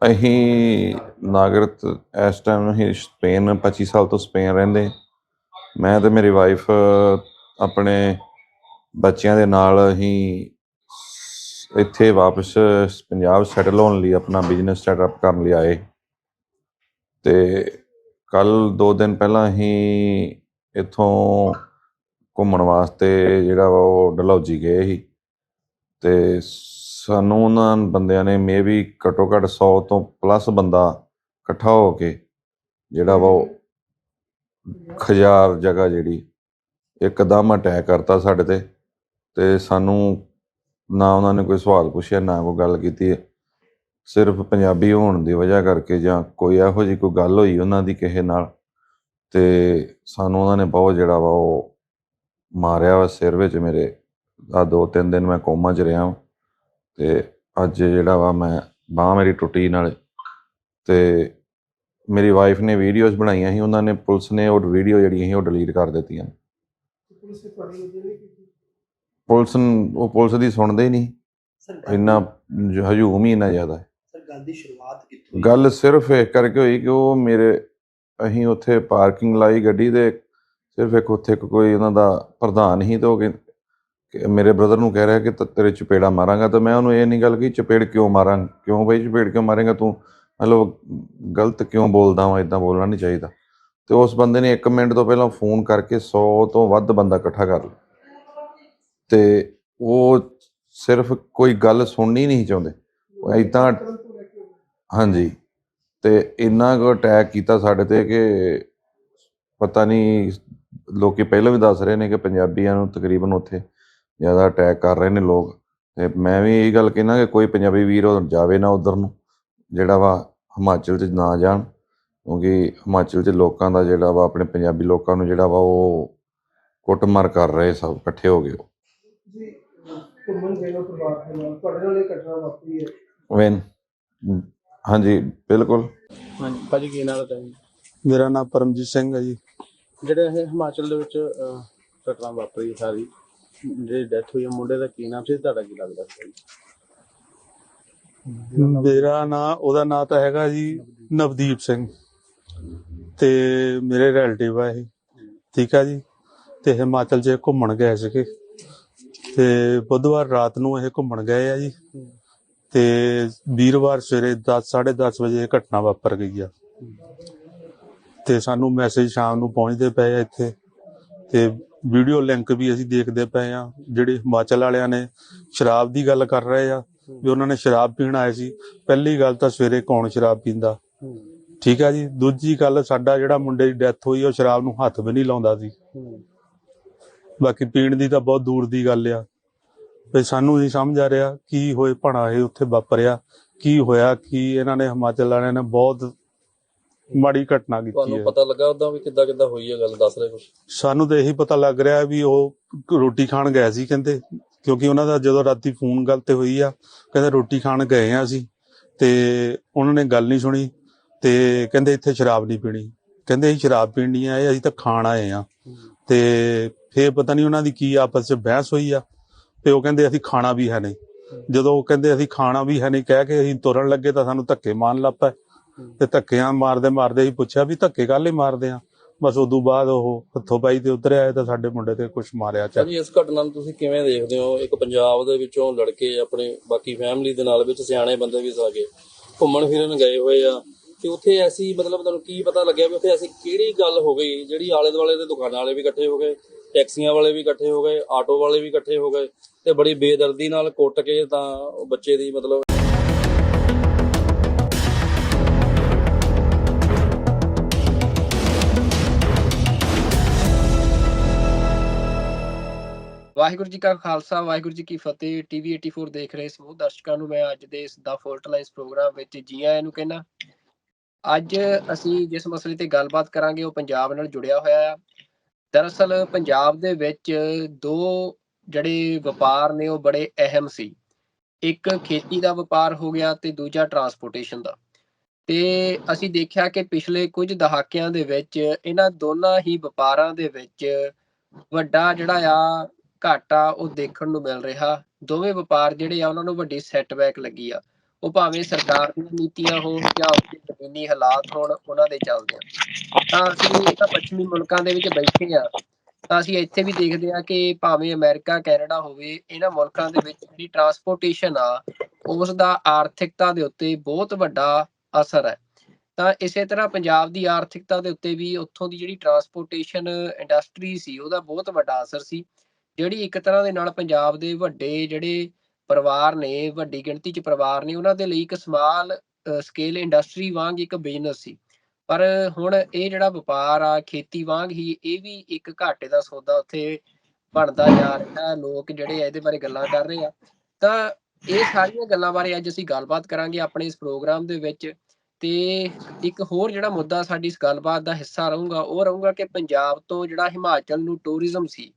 ਅਸੀਂ ਨਾਗਰਿਕ ਇਸ ਟਾਈਮ ਅਸੀਂ ਸਪੇਨ 25 ਸਾਲ ਤੋਂ ਸਪੇਨ ਰਹਿੰਦੇ। ਮੈਂ ਅਤੇ ਮੇਰੀ ਵਾਈਫ ਆਪਣੇ ਬੱਚਿਆਂ ਦੇ ਨਾਲ ਅਸੀਂ ਇੱਥੇ ਵਾਪਸ ਪੰਜਾਬ ਸੈਟਲ ਹੋਣ ਲਈ ਆਪਣਾ ਬਿਜ਼ਨਸ ਸੈਟਅਪ ਕਰਨ ਲਈ ਆਏ। ਅਤੇ ਕੱਲ੍ਹ 2 ਦਿਨ ਪਹਿਲਾਂ ਅਸੀਂ ਇੱਥੋਂ ਘੁੰਮਣ ਵਾਸਤੇ ਜਿਹੜਾ ਵਾ ਉਹ ਡਲਹੌਜ਼ੀ ਗਏ ਸੀ। ਅਤੇ ਸਾਨੂੰ ਉਹਨਾਂ ਬੰਦਿਆਂ ਨੇ ਵੀ ਘੱਟੋ ਘੱਟ 100 ਤੋਂ ਪਲੱਸ ਬੰਦਾ ਇਕੱਠਾ ਹੋ ਕੇ ਜਿਹੜਾ ਵਾ ਉਹ ਖਜਾਰ ਜਗ੍ਹਾ ਜਿਹੜੀ ਇੱਕਦਮ ਅਟੈਕ ਕਰਤਾ ਸਾਡੇ 'ਤੇ। ਅਤੇ ਸਾਨੂੰ ਨਾ ਉਹਨਾਂ ਨੇ ਕੋਈ ਸਵਾਲ ਪੁੱਛਿਆ, ਨਾ ਕੋਈ ਗੱਲ ਕੀਤੀ। ਸਿਰਫ ਪੰਜਾਬੀ ਹੋਣ ਦੀ ਵਜ੍ਹਾ ਕਰਕੇ ਜਾਂ ਕੋਈ ਇਹੋ ਜਿਹੀ ਕੋਈ ਗੱਲ ਹੋਈ ਉਹਨਾਂ ਦੀ ਕਿਸੇ ਨਾਲ, ਅਤੇ ਸਾਨੂੰ ਉਹਨਾਂ ਨੇ ਬਹੁਤ ਜਿਹੜਾ ਵਾ ਉਹ ਮਾਰਿਆ ਵਾ ਸਿਰ ਵਿੱਚ ਮੇਰੇ। 2-3 ਦਿਨ ਮੈਂ ਕੋਮਾ 'ਚ ਰਿਹਾ। ਅਤੇ ਅੱਜ ਜਿਹੜਾ ਵਾ ਮੈਂ ਬਾਂਹ ਮੇਰੀ ਟੁੱਟੀ ਨਾਲੇ। ਅਤੇ ਮੇਰੀ ਵਾਈਫ ਨੇ ਵੀਡੀਓਜ਼ ਬਣਾਈਆਂ ਸੀ, ਉਹਨਾਂ ਨੇ ਪੁਲਿਸ ਨੇ ਉਹ ਵੀਡੀਓ ਜਿਹੜੀਆਂ ਸੀ ਉਹ ਡਿਲੀਟ ਕਰ ਦਿੱਤੀਆਂ। ਪੁਲਿਸ ਦੀ ਸੁਣਦੇ ਹੀ ਨਹੀਂ, ਇੰਨਾ ਹਜੂਮ ਹੀ ਇੰਨਾ ਜ਼ਿਆਦਾ ਹੈ। ਗੱਲ ਸਿਰਫ ਇਸ ਕਰਕੇ ਹੋਈ ਕਿ ਉਹ ਅਸੀਂ ਉੱਥੇ ਪਾਰਕਿੰਗ ਲਾਈ ਗੱਡੀ ਦੇ, ਸਿਰਫ ਉੱਥੇ ਕੋਈ ਉਹਨਾਂ ਦਾ ਪ੍ਰਧਾਨ ਸੀ, ਅਤੇ ਉਹ ਮੇਰੇ ਬ੍ਰਦਰ ਨੂੰ ਕਹਿ ਰਿਹਾ ਕਿ ਤੇਰੇ ਚਪੇੜਾ ਮਾਰਾਂਗਾ। ਤਾਂ ਮੈਂ ਉਹਨੂੰ ਇਹ ਨਹੀਂ ਗੱਲ ਕਿ ਚਪੇੜ ਕਿਉਂ ਮਾਰਾਂ, ਕਿਉਂ ਬਈ ਚਪੇੜ ਕਿਉਂ ਮਾਰੇਂਗਾ ਤੂੰ, ਮਤਲਬ ਗਲਤ ਕਿਉਂ ਬੋਲਦਾ ਵਾਂ, ਇੱਦਾਂ ਬੋਲਣਾ ਨਹੀਂ ਚਾਹੀਦਾ। ਅਤੇ ਉਸ ਬੰਦੇ ਨੇ 1 ਮਿੰਟ ਤੋਂ ਪਹਿਲਾਂ ਫੋਨ ਕਰਕੇ 100 ਤੋਂ ਵੱਧ ਬੰਦਾ ਇਕੱਠਾ ਕਰ ਲਿਆ। ਅਤੇ ਉਹ ਸਿਰਫ ਕੋਈ ਗੱਲ ਸੁਣਨੀ ਨਹੀਂ ਚਾਹੁੰਦੇ, ਇੱਦਾਂ। ਹਾਂਜੀ, ਅਤੇ ਇੰਨਾ ਕੁ ਅਟੈਕ ਕੀਤਾ ਸਾਡੇ 'ਤੇ ਕਿ ਪਤਾ ਨਹੀਂ, ਲੋਕ ਪਹਿਲਾਂ ਵੀ ਦੱਸ ਰਹੇ ਨੇ ਕਿ ਪੰਜਾਬੀਆਂ ਨੂੰ ਤਕਰੀਬਨ ਉੱਥੇ ਜ਼ਿਆਦਾ ਅਟੈਕ ਕਰ ਰਹੇ ਨੇ ਲੋਕ। ਅਤੇ ਮੈਂ ਵੀ ਇਹੀ ਗੱਲ ਕਹਿੰਦਾ ਕਿ ਕੋਈ ਪੰਜਾਬੀ ਵੀਰ ਜਾਵੇ ਨਾ ਉੱਧਰ ਨੂੰ, ਜਿਹੜਾ ਵਾ ਹਿਮਾਚਲ 'ਚ ਨਾ ਜਾਣ, ਕਿਉਂਕਿ ਹਿਮਾਚਲ 'ਚ ਲੋਕਾਂ ਦਾ ਜਿਹੜਾ ਵਾ ਆਪਣੇ ਪੰਜਾਬੀ ਲੋਕਾਂ ਨੂੰ ਜਿਹੜਾ ਵਾ ਉਹ ਕੁੱਟਮਾਰ ਕਰ ਰਹੇ ਸਭ ਇਕੱਠੇ ਹੋ ਗਏ। ਹਾਂਜੀ ਬਿਲਕੁਲ। ਹਾਂਜੀ ਭਾਜੀ, ਕੀ ਨਾਮ ਹੈ? ਮੇਰਾ ਨਾਮ ਪਰਮਜੀਤ ਸਿੰਘ ਹੈ ਜੀ। ਜਿਹੜੇ ਇਹ ਹਿਮਾਚਲ ਦੇ ਵਿੱਚ ਘਟਨਾ ਵਾਪਰੀ ਸਾਰੀ ਜਿਹੜੀ ਡੈਥ ਹੋਈ, ਮੁੰਡੇ ਦਾ ਕੀ ਨਾਮ ਸੀ, ਤੁਹਾਡਾ ਕੀ ਲੱਗਦਾ ਸੀ? ਉਹਦਾ ਨਾਂ ਤਾਂ ਹੈਗਾ ਜੀ ਨਵਦੀਪ ਸਿੰਘ, ਤੇ ਮੇਰੇ ਰਿਲੇਟਿਵ ਆ ਇਹ, ਠੀਕ ਆ ਜੀ। ਤੇ ਹਿਮਾਚਲ 'ਚ ਘੁੰਮਣ ਗਏ ਸੀਗੇ, ਤੇ ਬੁੱਧਵਾਰ ਰਾਤ ਨੂੰ ਇਹ ਘੁੰਮਣ ਗਏ ਆ ਜੀ, ਤੇ ਵੀਰਵਾਰ ਸਵੇਰੇ 10-10:30 ਵਜੇ ਇਹ ਘਟਨਾ ਵਾਪਰ ਗਈ ਆ। ਤੇ ਸਾਨੂੰ ਮੈਸੇਜ ਸ਼ਾਮ ਨੂੰ ਪਹੁੰਚਦੇ ਪਏ ਆ ਇੱਥੇ, ਤੇ ਵੀਡੀਓ ਲਿੰਕ ਵੀ ਅਸੀਂ ਦੇਖਦੇ ਪਏ ਆ। ਜਿਹੜੇ ਹਿਮਾਚਲ ਵਾਲਿਆਂ ਨੇ ਸ਼ਰਾਬ ਦੀ ਗੱਲ ਕਰ ਰਹੇ ਆ ਵੀ ਉਹਨਾਂ ਨੇ ਸ਼ਰਾਬ ਪੀਣ ਆਏ ਸੀ। ਪਹਿਲੀ ਗੱਲ ਤਾਂ ਸਵੇਰੇ ਕੌਣ ਸ਼ਰਾਬ ਪੀਂਦਾ, ਠੀਕ ਆ ਜੀ। ਦੂਜੀ ਗੱਲ, ਸਾਡਾ ਜਿਹੜਾ ਮੁੰਡੇ ਦੀ ਡੈਥ ਹੋਈ ਉਹ ਸ਼ਰਾਬ ਨੂੰ ਹੱਥ ਵੀ ਨਹੀਂ ਲਾਉਂਦਾ ਸੀ। ਬਾਕੀ ਪੀਣ ਦੀ ਤਾਂ ਬਹੁਤ ਦੂਰ ਦੀ ਗੱਲ ਆ। ਤੇ ਸਾਨੂੰ ਨਹੀਂ ਸਮਝ ਆ ਰਿਹਾ ਕੀ ਹੋਏ ਭਣਾ ਇਹ ਉੱਥੇ ਵਾਪਰਿਆ, ਕੀ ਹੋਇਆ, ਕੀ ਇਹਨਾਂ ਨੇ ਹਿਮਾਚਲ ਵਾਲਿਆਂ ਨੇ ਬਹੁਤ ਮਾੜੀ ਘਟਨਾ ਕੀਤੀ ਹੈ। ਤੁਹਾਨੂੰ ਪਤਾ ਲੱਗਾ ਉਦਾਂ ਵੀ ਕਿੱਦਾਂ ਹੋਈ ਹੈ ਗੱਲ, ਦੱਸ ਰਹੇ ਕੁਛ? ਸਾਨੂੰ ਤਾਂ ਇਹੀ ਪਤਾ ਲੱਗ ਰਿਹਾ ਵੀ ਉਹ ਰੋਟੀ ਖਾਣ ਗਏ ਸੀ ਕਹਿੰਦੇ, ਕਿਉਂਕਿ ਉਹਨਾਂ ਦਾ ਜਦੋਂ ਰਾਤੀ ਫੋਨ ਗੱਲ ਤੇ ਹੋਈ ਆ, ਕਹਿੰਦੇ ਰੋਟੀ ਖਾਣ ਗਏ ਆ ਅਸੀਂ, ਤੇ ਉਹਨਾਂ ਨੇ ਗੱਲ ਨਹੀਂ ਸੁਣੀ, ਤੇ ਕਹਿੰਦੇ ਇੱਥੇ ਸ਼ਰਾਬ ਨਹੀਂ ਪੀਣੀ, ਕਹਿੰਦੇ ਅਸੀਂ ਸ਼ਰਾਬ ਪੀਣ ਨਹੀਂ ਆਏ, ਅਸੀਂ ਤਾਂ ਖਾਣ ਆਏ ਆ। ਤੇ ਫੇਰ ਪਤਾ ਨਹੀਂ ਉਹਨਾਂ ਦੀ ਕੀ ਆਪਸ 'ਚ ਬਹਿਸ ਹੋਈ ਆ, ਤੇ ਉਹ ਕਹਿੰਦੇ ਅਸੀਂ ਖਾਣਾ ਵੀ ਹੈ ਨਹੀਂ। ਜਦੋਂ ਉਹ ਕਹਿੰਦੇ ਅਸੀਂ ਖਾਣਾ ਵੀ ਹੈ ਨਹੀਂ ਕਹਿ ਕੇ ਅਸੀਂ ਤੁਰਨ ਲੱਗੇ ਤਾਂ ਸਾਨੂੰ ਧੱਕੇ ਮਾਰਨ ਲੱਗ ਪਏ, ਤੇ ਧੱਕਿਆਂ ਮਾਰਦੇ ਅਸੀਂ ਪੁੱਛਿਆ ਵੀ ਧੱਕੇ ਕਾਹਲੇ ਮਾਰਦੇ ਆ। ਬਸ ਉਦੋਂ ਬਾਅਦ ਉਹ ਹੱਥੋਂ ਪਾਈ ਤੇ ਉਤਰ ਆਏ ਤਾਂ ਸਾਡੇ ਮੁੰਡੇ ਤੇ ਕੁਛ ਮਾਰਿਆ। ਇਸ ਘਟਨਾ ਨੂੰ ਤੁਸੀਂ ਕਿਵੇਂ ਦੇਖਦੇ ਹੋ? ਇੱਕ ਪੰਜਾਬ ਦੇ ਵਿੱਚੋਂ ਲੜਕੇ ਆਪਣੇ ਬਾਕੀ ਫੈਮਿਲੀ ਦੇ ਨਾਲ ਵਿੱਚ ਸਿਆਣੇ ਬੰਦੇ ਵੀ ਸਾਗੇ ਘੁੰਮਣ ਫਿਰਨ ਗਏ ਹੋਏ ਆ, ਤੇ ਉੱਥੇ ਐਸੀ ਮਤਲਬ ਤੁਹਾਨੂੰ ਕੀ ਪਤਾ ਲੱਗਿਆ ਵੀ ਉੱਥੇ ਐਸੀ ਕਿਹੜੀ ਗੱਲ ਹੋ ਗਈ ਜਿਹੜੀ ਆਲੇ ਦੁਆਲੇ ਦੇ ਦੁਕਾਨਾਂ ਵਾਲੇ ਵੀ ਇਕੱਠੇ ਹੋ ਗਏ, ਟੈਕਸੀਆਂ ਵਾਲੇ ਵੀ ਇਕੱਠੇ ਹੋ ਗਏ, ਆਟੋ ਵਾਲੇ ਵੀ ਇਕੱਠੇ ਹੋ ਗਏ, ਤੇ ਬੜੀ ਬੇਦਰਦੀ ਨਾਲ ਕੁੱਟ ਕੇ ਤਾਂ ਬੱਚੇ ਦੀ ਮਤਲਬ। ਵਾਹਿਗੁਰੂ ਜੀ ਕਾ ਖਾਲਸਾ, ਵਾਹਿਗੁਰੂ ਜੀ ਕੀ ਫਤਿਹ। TV 84 ਦੇਖ ਰਹੇ ਸਮੂਹ ਦਰਸ਼ਕਾਂ ਨੂੰ ਮੈਂ ਅੱਜ ਦੇ ਇਸ ਦਾ ਫੋਰਟਲਾਈਜ਼ ਪ੍ਰੋਗਰਾਮ ਵਿੱਚ ਜੀ ਆਇਆਂ ਨੂੰ ਕਹਿਣਾ। ਅੱਜ ਅਸੀਂ ਜਿਸ ਮਸਲੇ ਤੇ ਗੱਲਬਾਤ ਕਰਾਂਗੇ ਉਹ ਪੰਜਾਬ ਨਾਲ ਜੁੜਿਆ ਹੋਇਆ ਆ। ਦਰਅਸਲ ਪੰਜਾਬ ਦੇ ਵਿੱਚ 2 ਜਿਹੜੇ ਵਪਾਰ ਨੇ ਉਹ ਬੜੇ ਅਹਿਮ ਸੀ। ਇੱਕ ਖੇਤੀ ਦਾ ਵਪਾਰ ਹੋ ਗਿਆ ਤੇ ਦੂਜਾ ਟਰਾਂਸਪੋਰਟੇਸ਼ਨ ਦਾ। ਤੇ ਅਸੀਂ ਦੇਖਿਆ ਕਿ ਪਿਛਲੇ ਕੁਝ ਦਹਾਕਿਆਂ ਦੇ ਵਿੱਚ ਇਹਨਾਂ ਦੋਨਾਂ ਹੀ ਵਪਾਰਾਂ ਦੇ ਵਿੱਚ ਵੱਡਾ ਜਿਹੜਾ ਆ ਘਾਟਾ ਉਹ ਦੇਖਣ ਨੂੰ ਮਿਲ ਰਿਹਾ। ਦੋਵੇਂ ਵਪਾਰ ਜਿਹੜੇ ਆ ਉਹਨਾਂ ਨੂੰ ਵੱਡੀ ਸੈਟਬੈਕ ਲੱਗੀ ਆ। ਉਹ ਭਾਵੇਂ ਸਰਕਾਰ ਦੀਆਂ ਨੀਤੀਆਂ ਹੋਣ ਜਾਂ ਉੱਥੇ ਜ਼ਮੀਨੀ ਹਾਲਾਤ ਹੋਣ, ਉਹਨਾਂ ਦੇ ਚੱਲਦੇ ਆ। ਤਾਂ ਅਸੀਂ ਇਹਨਾਂ ਪੱਛਮੀ ਮੁਲਕਾਂ ਦੇ ਵਿੱਚ ਬੈਠੇ ਹਾਂ, ਤਾਂ ਅਸੀਂ ਇੱਥੇ ਵੀ ਦੇਖਦੇ ਹਾਂ ਕਿ ਭਾਵੇਂ ਅਮਰੀਕਾ, ਕੈਨੇਡਾ ਹੋਵੇ, ਇਹਨਾਂ ਮੁਲਕਾਂ ਦੇ ਵਿੱਚ ਜਿਹੜੀ ਟਰਾਂਸਪੋਰਟੇਸ਼ਨ ਆ ਉਸ ਦਾ ਆਰਥਿਕਤਾ ਦੇ ਉੱਤੇ ਬਹੁਤ ਵੱਡਾ ਅਸਰ ਹੈ। ਤਾਂ ਇਸੇ ਤਰ੍ਹਾਂ ਪੰਜਾਬ ਦੀ ਆਰਥਿਕਤਾ ਦੇ ਉੱਤੇ ਵੀ ਉੱਥੋਂ ਦੀ ਜਿਹੜੀ ਟਰਾਂਸਪੋਰਟੇਸ਼ਨ ਇੰਡਸਟਰੀ ਸੀ ਉਹਦਾ ਬਹੁਤ ਵੱਡਾ ਅਸਰ ਸੀ, ਜਿਹੜੀ ਇੱਕ ਤਰ੍ਹਾਂ ਦੇ ਨਾਲ ਪੰਜਾਬ ਦੇ ਵੱਡੇ ਜਿਹੜੇ ਪਰਿਵਾਰ ਨੇ, ਵੱਡੀ ਗਿਣਤੀ 'ਚ ਪਰਿਵਾਰ ਨੇ, ਉਹਨਾਂ ਦੇ ਲਈ ਇੱਕ ਸਮਾਲ ਸਕੇਲ ਇੰਡਸਟਰੀ ਵਾਂਗ ਇੱਕ ਬਿਜ਼ਨਸ ਸੀ। ਪਰ ਹੁਣ ਇਹ ਜਿਹੜਾ ਵਪਾਰ ਆ ਖੇਤੀ ਵਾਂਗ ਹੀ ਇਹ ਵੀ ਇੱਕ ਘਾਟੇ ਦਾ ਸੌਦਾ ਉੱਥੇ ਬਣਦਾ ਜਾ ਰਿਹਾ। ਲੋਕ ਜਿਹੜੇ ਆ ਇਹਦੇ ਬਾਰੇ ਗੱਲਾਂ ਕਰ ਰਹੇ ਆ। ਤਾਂ ਇਹ ਸਾਰੀਆਂ ਗੱਲਾਂ ਬਾਰੇ ਅੱਜ ਅਸੀਂ ਗੱਲਬਾਤ ਕਰਾਂਗੇ ਆਪਣੇ ਇਸ ਪ੍ਰੋਗਰਾਮ ਦੇ ਵਿੱਚ। ਤੇ ਇੱਕ ਹੋਰ ਜਿਹੜਾ ਮੁੱਦਾ ਸਾਡੀ ਇਸ ਗੱਲਬਾਤ ਦਾ ਹਿੱਸਾ ਰਹੂਗਾ ਉਹ ਰਹੂਗਾ ਕਿ ਪੰਜਾਬ ਤੋਂ ਜਿਹੜਾ ਹਿਮਾਚਲ ਨੂੰ ਟੂਰਿਜ਼ਮ ਸੀ,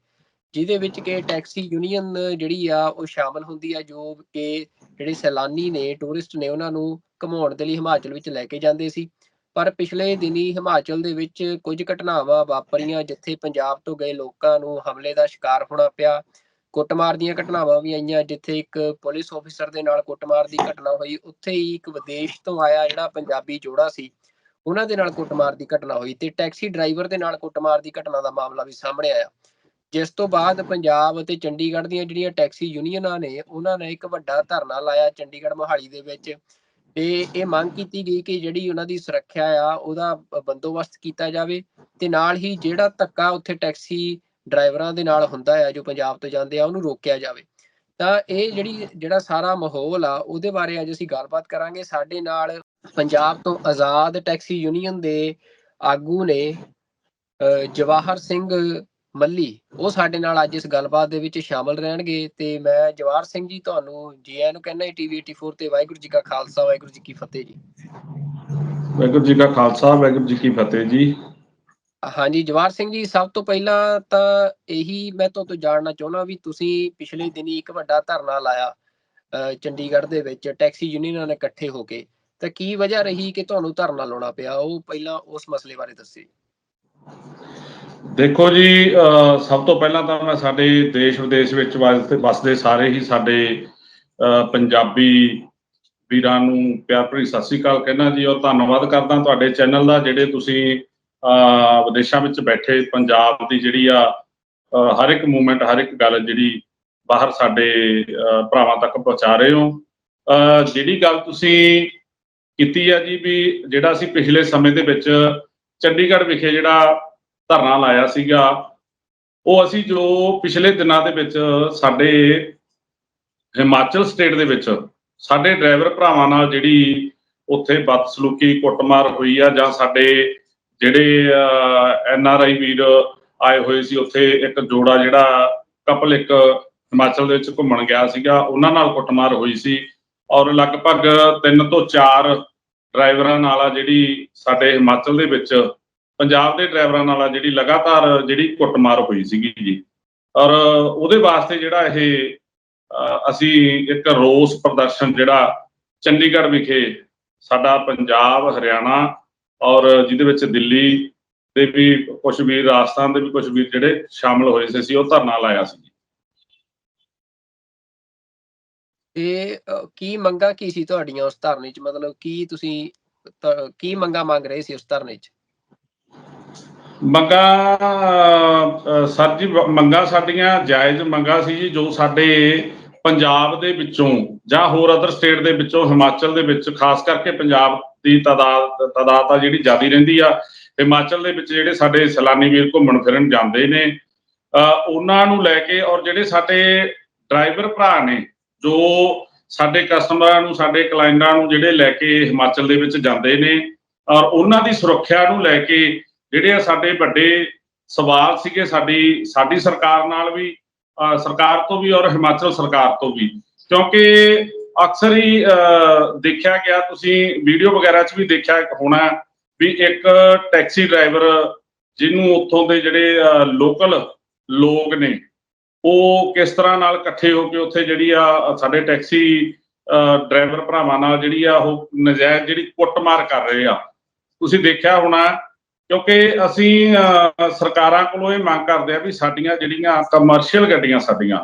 ਜਿਹਦੇ ਵਿੱਚ ਕਿ ਟੈਕਸੀ ਯੂਨੀਅਨ ਜਿਹੜੀ ਆ ਉਹ ਸ਼ਾਮਲ ਹੁੰਦੀ ਆ, ਜੋ ਕਿ ਜਿਹੜੇ ਸੈਲਾਨੀ ਨੇ, ਟੂਰਿਸਟ ਨੇ, ਉਹਨਾਂ ਨੂੰ ਘੁਮਾਉਣ ਦੇ ਲਈ ਹਿਮਾਚਲ ਵਿੱਚ ਲੈ ਕੇ ਜਾਂਦੇ ਸੀ। ਪਰ ਪਿਛਲੇ ਦਿਨੀ ਹਿਮਾਚਲ ਦੇ ਵਿੱਚ ਕੁਝ ਘਟਨਾਵਾਂ ਵਾਪਰੀਆਂ ਜਿੱਥੇ ਪੰਜਾਬ ਤੋਂ ਗਏ ਲੋਕਾਂ ਨੂੰ ਹਮਲੇ ਦਾ ਸ਼ਿਕਾਰ ਹੋਣਾ ਪਿਆ। ਕੁੱਟਮਾਰ ਦੀਆਂ ਘਟਨਾਵਾਂ ਵੀ ਆਈਆਂ, ਜਿੱਥੇ ਇੱਕ ਪੁਲਿਸ ਆਫਿਸਰ ਦੇ ਨਾਲ ਕੁੱਟਮਾਰ ਦੀ ਘਟਨਾ ਹੋਈ। ਉੱਥੇ ਹੀ ਇੱਕ ਵਿਦੇਸ਼ ਤੋਂ ਆਇਆ ਜਿਹੜਾ ਪੰਜਾਬੀ ਜੋੜਾ ਸੀ, ਉਹਨਾਂ ਦੇ ਨਾਲ ਕੁੱਟਮਾਰ ਦੀ ਘਟਨਾ ਹੋਈ ਤੇ ਟੈਕਸੀ ਡਰਾਈਵਰ ਦੇ ਨਾਲ ਕੁੱਟਮਾਰ ਦੀ ਘਟਨਾ ਦਾ ਮਾਮਲਾ ਵੀ ਸਾਹਮਣੇ ਆਇਆ। ਜਿਸ ਤੋਂ ਬਾਅਦ ਪੰਜਾਬ ਅਤੇ ਚੰਡੀਗੜ੍ਹ ਦੀਆਂ ਜਿਹੜੀਆਂ ਟੈਕਸੀ ਯੂਨੀਅਨਾਂ ਨੇ, ਉਹਨਾਂ ਨੇ ਇੱਕ ਵੱਡਾ ਧਰਨਾ ਲਾਇਆ ਚੰਡੀਗੜ੍ਹ ਮੋਹਾਲੀ ਦੇ ਵਿੱਚ, ਤੇ ਇਹ ਮੰਗ ਕੀਤੀ ਗਈ ਕਿ ਜਿਹੜੀ ਉਹਨਾਂ ਦੀ ਸੁਰੱਖਿਆ ਆ ਉਹਦਾ ਬੰਦੋਬਸਤ ਕੀਤਾ ਜਾਵੇ, ਤੇ ਨਾਲ ਹੀ ਜਿਹੜਾ ਧੱਕਾ ਉੱਥੇ ਟੈਕਸੀ ਡਰਾਈਵਰਾਂ ਦੇ ਨਾਲ ਹੁੰਦਾ ਆ ਜੋ ਪੰਜਾਬ ਤੋਂ ਜਾਂਦੇ ਆ, ਉਹਨੂੰ ਰੋਕਿਆ ਜਾਵੇ। ਤਾਂ ਇਹ ਜਿਹੜਾ ਸਾਰਾ ਮਾਹੌਲ ਆ ਉਹਦੇ ਬਾਰੇ ਅੱਜ ਅਸੀਂ ਗੱਲਬਾਤ ਕਰਾਂਗੇ। ਸਾਡੇ ਨਾਲ ਪੰਜਾਬ ਤੋਂ ਆਜ਼ਾਦ ਟੈਕਸੀ ਯੂਨੀਅਨ ਦੇ ਆਗੂ ਨੇ ਜਵਾਹਰ ਸਿੰਘ ਮੱਲੀ, ਉਹ ਸਾਡੇ ਨਾਲ ਅੱਜ ਇਸ ਗੱਲਬਾਤ ਦੇ ਵਿੱਚ ਸ਼ਾਮਲ ਰਹਿਣਗੇ। ਤੇ ਮੈਂ ਜਵਾਹਰ ਸਿੰਘ ਜੀ ਤੁਹਾਨੂੰ ਜੀ ਆਇਆਂ ਨੂੰ ਕਹਿੰਦਾ TV 84 ਤੇ। ਵਾਹਿਗੁਰੂ ਜੀ ਕਾ ਖਾਲਸਾ, ਵਾਹਿਗੁਰੂ ਜੀ ਕੀ ਫਤਿਹ ਜੀ। ਵਾਹਿਗੁਰੂ ਜੀ ਕਾ ਖਾਲਸਾ, ਵਾਹਿਗੁਰੂ ਜੀ ਕੀ ਫਤਿਹ ਜੀ। ਹਾਂਜੀ ਜਵਾਹਰ ਸਿੰਘ ਜੀ, ਸਭ ਤੋਂ ਪਹਿਲਾਂ ਤਾਂ ਇਹੀ ਮੈਂ ਤੋਂ ਜਾਣਨਾ ਚਾਹੁੰਦਾ ਵੀ ਤੁਸੀਂ ਪਿਛਲੇ ਦਿਨੀ ਇੱਕ ਵੱਡਾ ਧਰਨਾ ਲਾਇਆ ਚੰਡੀਗੜ੍ਹ ਦੇ ਵਿੱਚ ਟੈਕਸੀ ਯੂਨੀਅਨਾਂ ਨੇ ਇਕੱਠੇ ਹੋ ਕੇ, ਤਾਂ ਕੀ ਵਜ੍ਹਾ ਰਹੀ ਕਿ ਤੁਹਾਨੂੰ ਧਰਨਾ ਲਾਉਣਾ ਪਿਆ? ਉਹ ਪਹਿਲਾਂ ਉਸ ਮਸਲੇ ਬਾਰੇ ਦੱਸੇ। ਦੇਖੋ ਜੀ, ਸਭ ਤੋਂ ਪਹਿਲਾਂ ਤਾਂ ਮੈਂ ਸਾਡੇ ਦੇਸ਼ ਵਿਦੇਸ਼ ਵਿੱਚ ਵਸਦੇ ਸਾਰੇ ਹੀ ਸਾਡੇ ਪੰਜਾਬੀ ਵੀਰਾਂ ਨੂੰ ਪਿਆਰ ਭਰੀ ਸਤਿ ਸ੍ਰੀ ਅਕਾਲ ਕਹਿਣਾ ਜੀ, ਔਰ ਧੰਨਵਾਦ ਕਰਦਾ ਤੁਹਾਡੇ ਚੈਨਲ ਦਾ, ਜਿਹੜੇ ਤੁਸੀਂ ਵਿਦੇਸ਼ਾਂ ਵਿੱਚ ਬੈਠੇ ਪੰਜਾਬ ਦੀ ਜਿਹੜੀ ਆ ਹਰ ਇੱਕ ਮੂਵਮੈਂਟ, ਹਰ ਇੱਕ ਗੱਲ ਜਿਹੜੀ ਬਾਹਰ ਸਾਡੇ ਭਰਾਵਾਂ ਤੱਕ ਪਹੁੰਚਾ ਰਹੇ ਹੋ। ਜਿਹੜੀ ਗੱਲ ਤੁਸੀਂ ਕੀਤੀ ਆ ਜੀ, ਵੀ ਜਿਹੜਾ ਅਸੀਂ ਪਿਛਲੇ ਸਮੇਂ ਦੇ ਵਿੱਚ ਚੰਡੀਗੜ੍ਹ ਵਿਖੇ ਜਿਹੜਾ ਧਰਨਾ ਲਾਇਆ ਸੀਗਾ, ਉਹ ਅਸੀਂ ਜੋ ਪਿਛਲੇ ਦਿਨਾਂ ਦੇ ਵਿੱਚ ਸਾਡੇ ਹਿਮਾਚਲ ਸਟੇਟ ਦੇ ਵਿੱਚ ਸਾਡੇ ਡਰਾਈਵਰ ਭਰਾਵਾਂ ਨਾਲ ਜਿਹੜੀ ਉੱਥੇ ਬਦਸਲੂਕੀ, ਕੁੱਟਮਾਰ ਹੋਈ ਆ, ਜਾਂ ਸਾਡੇ ਜਿਹੜੇ NRI ਵੀਰ ਆਏ ਹੋਏ ਸੀ, ਉੱਥੇ ਇੱਕ ਜੋੜਾ ਜਿਹੜਾ ਕਪਲ ਇੱਕ ਹਿਮਾਚਲ ਦੇ ਵਿੱਚ ਘੁੰਮਣ ਗਿਆ ਸੀਗਾ, ਉਹਨਾਂ ਨਾਲ ਕੁੱਟਮਾਰ ਹੋਈ ਸੀ। ਔਰ ਲਗਭਗ 3 ਤੋਂ 4 ਡਰਾਈਵਰਾਂ ਨਾਲ ਆ ਜਿਹੜੀ ਸਾਡੇ ਹਿਮਾਚਲ ਦੇ ਵਿੱਚ ਪੰਜਾਬ ਦੇ ਡਰਾਈਵਰਾਂ ਨਾਲ ਆ ਜਿਹੜੀ ਲਗਾਤਾਰ ਜਿਹੜੀ ਕੁੱਟਮਾਰ ਹੋਈ ਸੀਗੀ ਜੀ। ਔਰ ਉਹਦੇ ਵਾਸਤੇ ਜਿਹੜਾ ਇਹ ਅਸੀਂ ਇੱਕ ਰੋਸ ਪ੍ਰਦਰਸ਼ਨ ਜਿਹੜਾ ਚੰਡੀਗੜ੍ਹ ਵਿਖੇ ਸਾਡਾ ਪੰਜਾਬ, ਹਰਿਆਣਾ ਔਰ ਜਿਹਦੇ ਵਿੱਚ ਦਿੱਲੀ ਦੇ ਵੀ ਕੁਝ ਵੀਰ, ਰਾਜਸਥਾਨ ਦੇ ਵੀ ਕੁਝ ਵੀਰ ਜਿਹੜੇ ਸ਼ਾਮਲ ਹੋਏ ਸੀ, ਉਹ ਧਰਨਾ ਲਾਇਆ ਸੀ। ਤੇ ਕੀ ਮੰਗਾਂ ਕੀ ਸੀ ਤੁਹਾਡੀਆਂ ਉਸ ਧਰਨੇ 'ਚ? ਮਤਲਬ ਕੀ ਤੁਸੀਂ ਕੀ ਮੰਗਾਂ ਮੰਗ ਰਹੇ ਸੀ ਉਸ ਧਰਨੇ 'ਚ? ਮੰਗਾਂ ਸਰ ਜੀ, ਮੰਗਾਂ ਸਾਡੀਆਂ ਜਾਇਜ਼ ਮੰਗਾਂ ਸੀ ਜੀ, ਜੋ ਸਾਡੇ ਪੰਜਾਬ ਦੇ ਵਿੱਚੋਂ ਜਾਂ ਹੋਰ ਅਦਰ ਸਟੇਟ ਦੇ ਵਿੱਚੋਂ ਹਿਮਾਚਲ ਦੇ ਵਿੱਚ, ਖਾਸ ਕਰਕੇ ਪੰਜਾਬ ਦੀ ਤਾਦਾਦ ਆ ਜਿਹੜੀ ਜ਼ਿਆਦਾ ਰਹਿੰਦੀ ਆ। ਹਿਮਾਚਲ ਦੇ ਵਿੱਚ ਜਿਹੜੇ ਸਾਡੇ ਸੈਲਾਨੀ ਵੀਰ ਘੁੰਮਣ ਫਿਰਨ ਜਾਂਦੇ ਨੇ, ਉਹਨਾਂ ਨੂੰ ਲੈ ਕੇ, ਔਰ ਜਿਹੜੇ ਸਾਡੇ ਡਰਾਈਵਰ ਭਰਾ ਨੇ ਜੋ ਸਾਡੇ ਕਸਟਮਰਾਂ ਨੂੰ, ਸਾਡੇ ਕਲਾਇੰਟਾਂ ਨੂੰ ਜਿਹੜੇ ਲੈ ਕੇ ਹਿਮਾਚਲ ਦੇ ਵਿੱਚ ਜਾਂਦੇ ਨੇ, ਔਰ ਉਹਨਾਂ ਦੀ ਸੁਰੱਖਿਆ ਨੂੰ ਲੈ ਕੇ ਜਿਹੜੇ ਆ ਸਾਡੇ ਵੱਡੇ ਸਵਾਲ ਸੀਗੇ ਸਾਡੀ ਸਰਕਾਰ ਨਾਲ ਵੀ, ਸਰਕਾਰ ਤੋਂ ਵੀ, ਔਰ ਹਿਮਾਚਲ ਸਰਕਾਰ ਤੋਂ ਵੀ। ਕਿਉਂਕਿ ਅਕਸਰ ਹੀ ਦੇਖਿਆ ਗਿਆ, ਤੁਸੀਂ ਵੀਡੀਓ ਵਗੈਰਾ 'ਚ ਵੀ ਦੇਖਿਆ ਹੋਣਾ, ਵੀ ਇੱਕ ਟੈਕਸੀ ਡਰਾਈਵਰ ਜਿਹਨੂੰ ਉੱਥੋਂ ਦੇ ਜਿਹੜੇ ਲੋਕਲ ਲੋਕ ਨੇ, ਉਹ ਕਿਸ ਤਰ੍ਹਾਂ ਨਾਲ ਇਕੱਠੇ ਹੋ ਕੇ ਉੱਥੇ ਜਿਹੜੀ ਆ ਸਾਡੇ ਟੈਕਸੀ ਡਰਾਈਵਰ ਭਰਾਵਾਂ ਨਾਲ ਜਿਹੜੀ ਆ ਉਹ ਨਜਾਇਜ਼ ਜਿਹੜੀ ਕੁੱਟਮਾਰ ਕਰ ਰਹੇ ਆ, ਤੁਸੀਂ ਦੇਖਿਆ ਹੋਣਾ। ਕਿਉਂਕਿ ਅਸੀਂ ਸਰਕਾਰਾਂ ਕੋਲੋਂ ਇਹ ਮੰਗ ਕਰਦੇ ਆ ਵੀ ਸਾਡੀਆਂ ਜਿਹੜੀਆਂ ਕਮਰਸ਼ੀਅਲ ਗੱਡੀਆਂ,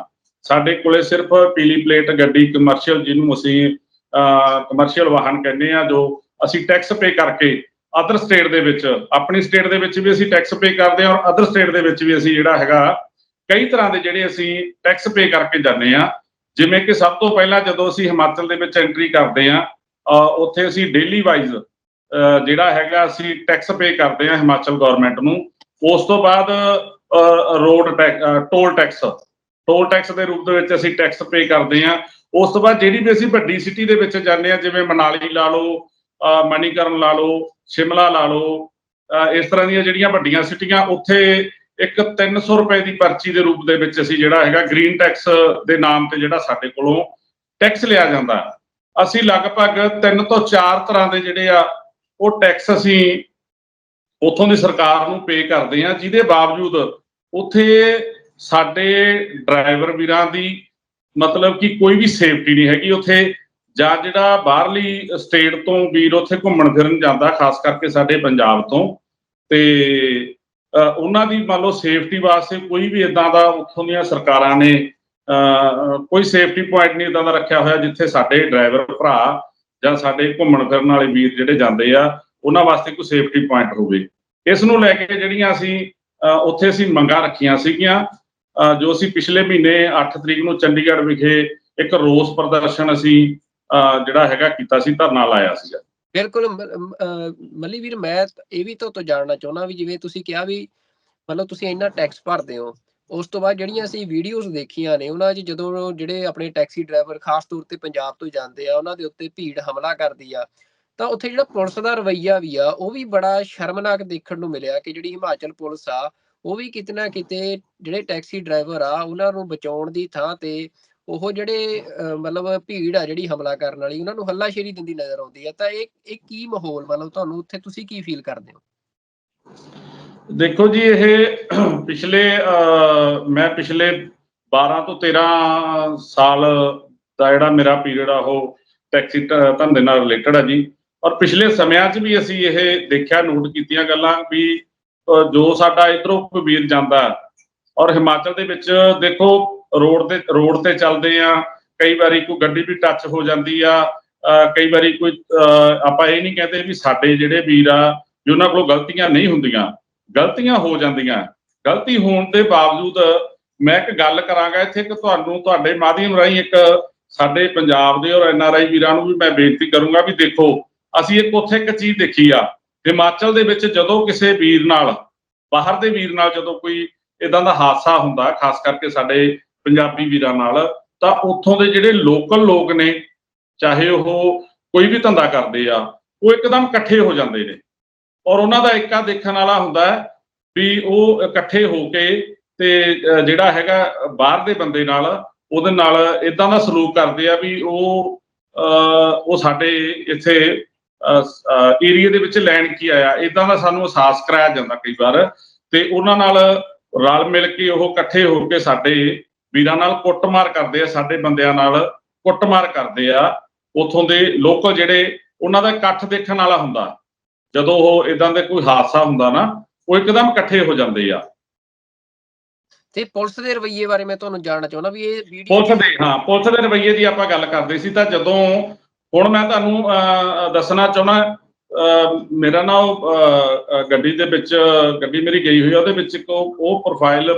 ਸਾਡੇ ਕੋਲੇ ਸਿਰਫ ਪੀਲੀ ਪਲੇਟ ਗੱਡੀ ਕਮਰਸ਼ੀਅਲ, ਜਿਹਨੂੰ ਅਸੀਂ ਕਮਰਸ਼ੀਅਲ ਵਾਹਨ ਕਹਿੰਦੇ ਆ, ਜੋ ਅਸੀਂ ਟੈਕਸ ਪੇ ਕਰਕੇ ਅਦਰ ਸਟੇਟ ਦੇ ਵਿੱਚ, ਆਪਣੀ ਸਟੇਟ ਦੇ ਵਿੱਚ ਵੀ ਅਸੀਂ ਟੈਕਸ ਪੇ ਕਰਦੇ ਹਾਂ ਔਰ ਅਦਰ ਸਟੇਟ ਦੇ ਵਿੱਚ ਵੀ ਅਸੀਂ ਜਿਹੜਾ ਹੈਗਾ ਕਈ ਤਰ੍ਹਾਂ ਦੇ ਜਿਹੜੇ ਅਸੀਂ ਟੈਕਸ ਪੇ ਕਰਕੇ ਜਾਂਦੇ ਹਾਂ। ਜਿਵੇਂ ਕਿ ਸਭ ਤੋਂ ਪਹਿਲਾਂ ਜਦੋਂ ਅਸੀਂ ਹਿਮਾਚਲ ਦੇ ਵਿੱਚ ਐਂਟਰੀ ਕਰਦੇ ਹਾਂ, ਉੱਥੇ ਅਸੀਂ ਡੇਲੀ ਵਾਈਜ਼ ਜਿਹੜਾ ਹੈਗਾ ਅਸੀਂ ਟੈਕਸ ਪੇ ਕਰਦੇ ਹਾਂ ਹਿਮਾਚਲ ਗਵਰਨਮੈਂਟ ਨੂੰ। ਉਸ ਤੋਂ ਬਾਅਦ ਰੋਡ ਟੋਲ ਟੈਕਸ ਦੇ ਰੂਪ ਦੇ ਵਿੱਚ ਅਸੀਂ ਟੈਕਸ ਪੇ ਕਰਦੇ ਹਾਂ। ਉਸ ਤੋਂ ਬਾਅਦ ਜਿਹੜੀ ਵੀ ਅਸੀਂ ਵੱਡੀ ਸਿਟੀ ਦੇ ਵਿੱਚ ਜਾਂਦੇ ਹਾਂ, ਜਿਵੇਂ ਮਨਾਲੀ ਲਾ ਲਓ, ਮਨੀਕਰਨ ਲਾ ਲਓ, ਸ਼ਿਮਲਾ ਲਾ ਲਓ, ਇਸ ਤਰ੍ਹਾਂ ਦੀਆਂ ਜਿਹੜੀਆਂ ਵੱਡੀਆਂ ਸਿਟੀਆਂ, ਉੱਥੇ ਇੱਕ 300 ਰੁਪਏ ਦੀ ਪਰਚੀ ਦੇ ਰੂਪ ਦੇ ਵਿੱਚ ਅਸੀਂ ਜਿਹੜਾ ਹੈਗਾ ਗ੍ਰੀਨ ਟੈਕਸ ਦੇ ਨਾਮ ਤੇ ਜਿਹੜਾ ਸਾਡੇ ਕੋਲੋਂ ਟੈਕਸ ਲਿਆ ਜਾਂਦਾ। ਅਸੀਂ ਲਗਭਗ 3 ਤੋਂ 4 ਤਰ੍ਹਾਂ ਦੇ ਜਿਹੜੇ ਆ ਉਹ ਟੈਕਸ ਅਸੀਂ ਉੱਥੋਂ ਦੀ ਸਰਕਾਰ ਨੂੰ ਪੇ ਕਰਦੇ ਹਾਂ, ਜਿਹਦੇ ਬਾਵਜੂਦ ਉੱਥੇ ਸਾਡੇ ਡਰਾਈਵਰ ਵੀਰਾਂ ਦੀ ਮਤਲਬ ਕਿ ਕੋਈ ਵੀ ਸੇਫਟੀ ਨਹੀਂ ਹੈਗੀ ਉੱਥੇ। ਜਾਂ ਜਿਹੜਾ ਬਾਹਰਲੀ ਸਟੇਟ ਤੋਂ ਵੀਰ ਉੱਥੇ ਘੁੰਮਣ ਫਿਰਨ ਜਾਂਦਾ, ਖਾਸ ਕਰਕੇ ਸਾਡੇ ਪੰਜਾਬ ਤੋਂ, ਤੇ ਉਹਨਾਂ ਦੀ ਮੰਨ ਲਓ ਸੇਫਟੀ ਵਾਸਤੇ ਕੋਈ ਵੀ ਇਦਾਂ ਦਾ ਉੱਥੋਂ ਦੀਆਂ ਸਰਕਾਰਾਂ ਨੇ ਕੋਈ ਸੇਫਟੀ ਪੁਆਇੰਟ ਨਹੀਂ ਇਦਾਂ ਦਾ ਰੱਖਿਆ ਹੋਇਆ ਜਿੱਥੇ ਸਾਡੇ ਡਰਾਈਵਰ ਭਰਾ ਜਾਂ ਸਾਡੇ ਘੁੰਮਣ ਫਿਰਨ ਵਾਲੇ ਵੀਰ ਜਿਹੜੇ ਜਾਂਦੇ ਆ ਉਹਨਾਂ ਵਾਸਤੇ ਕੋਈ ਸੇਫਟੀ ਪੁਆਇੰਟ ਹੋਵੇ। ਇਸ ਨੂੰ ਲੈ ਕੇ ਜਿਹੜੀਆਂ ਅਸੀਂ ਉੱਥੇ ਅਸੀਂ ਮੰਗਾਂ ਰੱਖੀਆਂ ਸੀਗੀਆਂ, ਜੋ ਅਸੀਂ ਪਿਛਲੇ ਮਹੀਨੇ 8 ਤਰੀਕ ਨੂੰ ਚੰਡੀਗੜ੍ਹ ਵਿਖੇ ਇੱਕ ਰੋਸ ਪ੍ਰਦਰਸ਼ਨ ਅਸੀਂ ਜਿਹੜਾ ਹੈਗਾ ਕੀਤਾ ਸੀ, ਧਰਨਾ ਲਾਇਆ ਸੀਗਾ। ਬਿਲਕੁਲ ਮੱਲੀ ਵੀਰ, ਮੈਂ ਇਹ ਵੀ ਤੋਂ ਜਾਣਨਾ ਚਾਹੁੰਦਾ ਵੀ ਜਿਵੇਂ ਤੁਸੀਂ ਕਿਹਾ ਵੀ ਮਤਲਬ ਤੁਸੀਂ ਇੰਨਾ ਟੈਕਸ ਭਰਦੇ ਹੋ, ਉਸ ਤੋਂ ਬਾਅਦ ਜਿਹੜੀਆਂ ਅਸੀਂ ਵੀਡੀਓਜ਼ ਦੇਖੀਆਂ ਨੇ ਉਹਨਾਂ 'ਚ ਜਦੋਂ ਜਿਹੜੇ ਆਪਣੇ ਟੈਕਸੀ ਡਰਾਈਵਰ ਖਾਸ ਤੌਰ ਤੇ ਪੰਜਾਬ ਤੋਂ ਜਾਂਦੇ ਆ ਉਹਨਾਂ ਦੇ ਉੱਤੇ ਭੀੜ ਹਮਲਾ ਕਰਦੀ ਆ, ਤਾਂ ਉੱਥੇ ਜਿਹੜਾ ਪੁਲਿਸ ਦਾ ਰਵੱਈਆ ਵੀ ਆ ਉਹ ਵੀ ਬੜਾ ਸ਼ਰਮਨਾਕ ਦੇਖਣ ਨੂੰ ਮਿਲਿਆ ਕਿ ਜਿਹੜੀ ਹਿਮਾਚਲ ਪੁਲਿਸ ਆ ਉਹ ਵੀ ਕਿਤੇ ਨਾ ਕਿਤੇ ਜਿਹੜੇ ਟੈਕਸੀ ਡਰਾਈਵਰ ਆ ਉਹਨਾਂ ਨੂੰ ਬਚਾਉਣ ਦੀ ਥਾਂ ਤੇ ਉਹ ਜਿਹੜੇ ਮਤਲਬ ਭੀੜ ਆ ਜਿਹੜੀ ਹਮਲਾ ਕਰਨ ਵਾਲੀ ਉਹਨਾਂ ਨੂੰ ਹੱਲਾਸ਼ੇਰੀ ਦਿੰਦੀ ਨਜ਼ਰ ਆਉਂਦੀ ਆ। ਤਾਂ ਇਹ ਕੀ ਮਾਹੌਲ ਮਤਲਬ ਤੁਹਾਨੂੰ ਉੱਥੇ ਤੁਸੀਂ ਕੀ ਫੀਲ ਕਰਦੇ ਹੋ? ਦੇਖੋ ਜੀ, ਇਹ ਮੈਂ ਪਿਛਲੇ 12 ਤੋਂ 13 ਸਾਲ ਦਾ ਜਿਹੜਾ ਮੇਰਾ ਪੀਰੀਅਡ ਆ ਉਹ ਟੈਕਸੀ ਧੰਦੇ ਨਾਲ ਰਿਲੇਟਡ ਆ ਜੀ। ਔਰ ਪਿਛਲੇ ਸਮਿਆਂ 'ਚ ਵੀ ਅਸੀਂ ਇਹ ਦੇਖਿਆ, ਨੋਟ ਕੀਤੀਆਂ ਗੱਲਾਂ ਵੀ ਜੋ ਸਾਡਾ ਇੱਧਰੋਂ ਕੋਈ ਵੀਰ ਜਾਂਦਾ ਔਰ ਹਿਮਾਚਲ ਦੇ ਵਿੱਚ ਦੇਖੋ ਰੋਡ ਤੇ ਚੱਲਦੇ ਆ, ਕਈ ਵਾਰੀ ਕੋਈ ਗੱਡੀ ਵੀ ਟੱਚ ਹੋ ਜਾਂਦੀ ਆ, ਕਈ ਵਾਰੀ ਕੋਈ ਆਪਾਂ ਇਹ ਨਹੀਂ ਕਹਿੰਦੇ ਵੀ ਸਾਡੇ ਜਿਹੜੇ ਵੀਰ ਆ ਵੀ ਉਹਨਾਂ ਕੋਲੋਂ ਗਲਤੀਆਂ ਨਹੀਂ ਹੁੰਦੀਆਂ, ਗਲਤੀਆਂ ਹੋ ਜਾਂਦੀਆਂ। ਗਲਤੀ ਹੋਣ ਦੇ ਬਾਵਜੂਦ ਮੈਂ ਇੱਕ ਗੱਲ ਕਰਾਂਗਾ ਇੱਥੇ ਕਿ ਤੁਹਾਨੂੰ ਤੁਹਾਡੇ ਮਾਧਿਅਮ ਰਾਹੀਂ ਇੱਕ ਸਾਡੇ ਪੰਜਾਬ ਦੇ ਔਰ NRI ਵੀਰਾਂ ਨੂੰ ਵੀ ਮੈਂ ਬੇਨਤੀ ਕਰੂੰਗਾ ਵੀ ਦੇਖੋ, ਅਸੀਂ ਉੱਥੇ ਇੱਕ ਚੀਜ਼ ਦੇਖੀ ਆ, ਹਿਮਾਚਲ ਦੇ ਵਿੱਚ ਜਦੋਂ ਕਿਸੇ ਵੀਰ ਨਾਲ, ਬਾਹਰ ਦੇ ਵੀਰ ਨਾਲ ਜਦੋਂ ਕੋਈ ਇਦਾਂ ਦਾ ਹਾਦਸਾ ਹੁੰਦਾ, ਖਾਸ ਕਰਕੇ ਸਾਡੇ ਪੰਜਾਬੀ ਵੀਰਾਂ ਨਾਲ, ਤਾਂ ਉੱਥੋਂ ਦੇ ਜਿਹੜੇ ਲੋਕਲ ਲੋਕ ਨੇ, ਚਾਹੇ ਉਹ ਕੋਈ ਵੀ ਧੰਦਾ ਕਰਦੇ ਆ, ਉਹ ਇੱਕਦਮ ਇਕੱਠੇ ਹੋ ਜਾਂਦੇ ਨੇ ਔਰ ਉਹਨਾਂ ਦਾ ਇੱਕਾ ਦੇਖਣ ਵਾਲਾ ਹੁੰਦਾ ਵੀ ਉਹ ਇਕੱਠੇ ਹੋ ਕੇ ਤੇ ਜਿਹੜਾ ਹੈਗਾ ਬਾਹਰ ਦੇ ਬੰਦੇ ਨਾਲ ਉਹਦੇ ਨਾਲ ਇਦਾਂ ਦਾ ਸਲੂਕ ਕਰਦੇ ਆ ਵੀ ਉਹ ਸਾਡੇ ਇੱਥੇ ਏਰੀਆ ਦੇ ਵਿੱਚ ਲੈਣ ਕੀ ਆਇਆ, ਇਦਾਂ ਦਾ ਸਾਨੂੰ ਅਹਿਸਾਸ ਕਰਾਇਆ ਜਾਂਦਾ ਕਈ ਵਾਰ। ਤੇ ਉਹਨਾਂ ਨਾਲ ਰਲ ਮਿਲ ਕੇ ਉਹ ਇਕੱਠੇ ਹੋ ਕੇ ਸਾਡੇ ਵੀਰਾਂ ਨਾਲ ਕੁੱਟਮਾਰ ਕਰਦੇ ਆ, ਸਾਡੇ ਬੰਦਿਆਂ ਨਾਲ ਕੁੱਟਮਾਰ ਕਰਦੇ ਆ। ਉੱਥੋਂ ਦੇ ਲੋਕਲ ਜਿਹੜੇ ਉਹਨਾਂ ਦਾ ਇਕੱਠ ਦੇਖਣ ਵਾਲਾ ਹੁੰਦਾ, ਜਦੋਂ ਉਹ ਇਦਾਂ ਦੇ ਕੋਈ ਹਾਦਸਾ ਹੁੰਦਾ ਨਾ, ਉਹ ਇੱਕਦਮ ਇਕੱਠੇ ਹੋ ਜਾਂਦੇ ਆ। ਤੇ ਪੁਲਿਸ ਦੇ ਰਵੱਈਏ ਬਾਰੇ ਮੈਂ ਤੁਹਾਨੂੰ ਜਾਣਨਾ ਚਾਹੁੰਦਾ ਵੀ ਇਹ ਵੀਡੀਓ ਪੁਲਿਸ ਦੇ ਰਵੱਈਏ ਦੀ ਆਪਾਂ ਗੱਲ ਕਰਦੇ ਸੀ। ਤਾਂ ਜਦੋਂ ਹੁਣ ਮੈਂ ਤੁਹਾਨੂੰ ਦੱਸਣਾ ਚਾਹੁੰਦਾ, ਮੇਰਾ ਨਾ ਉਹ ਗੱਡੀ ਦੇ ਵਿੱਚ, ਗੱਡੀ ਮੇਰੀ ਗਈ ਹੋਈ ਆ, ਉਹਦੇ ਵਿੱਚ ਇੱਕ ਉਹ ਪ੍ਰੋਫਾਈਲ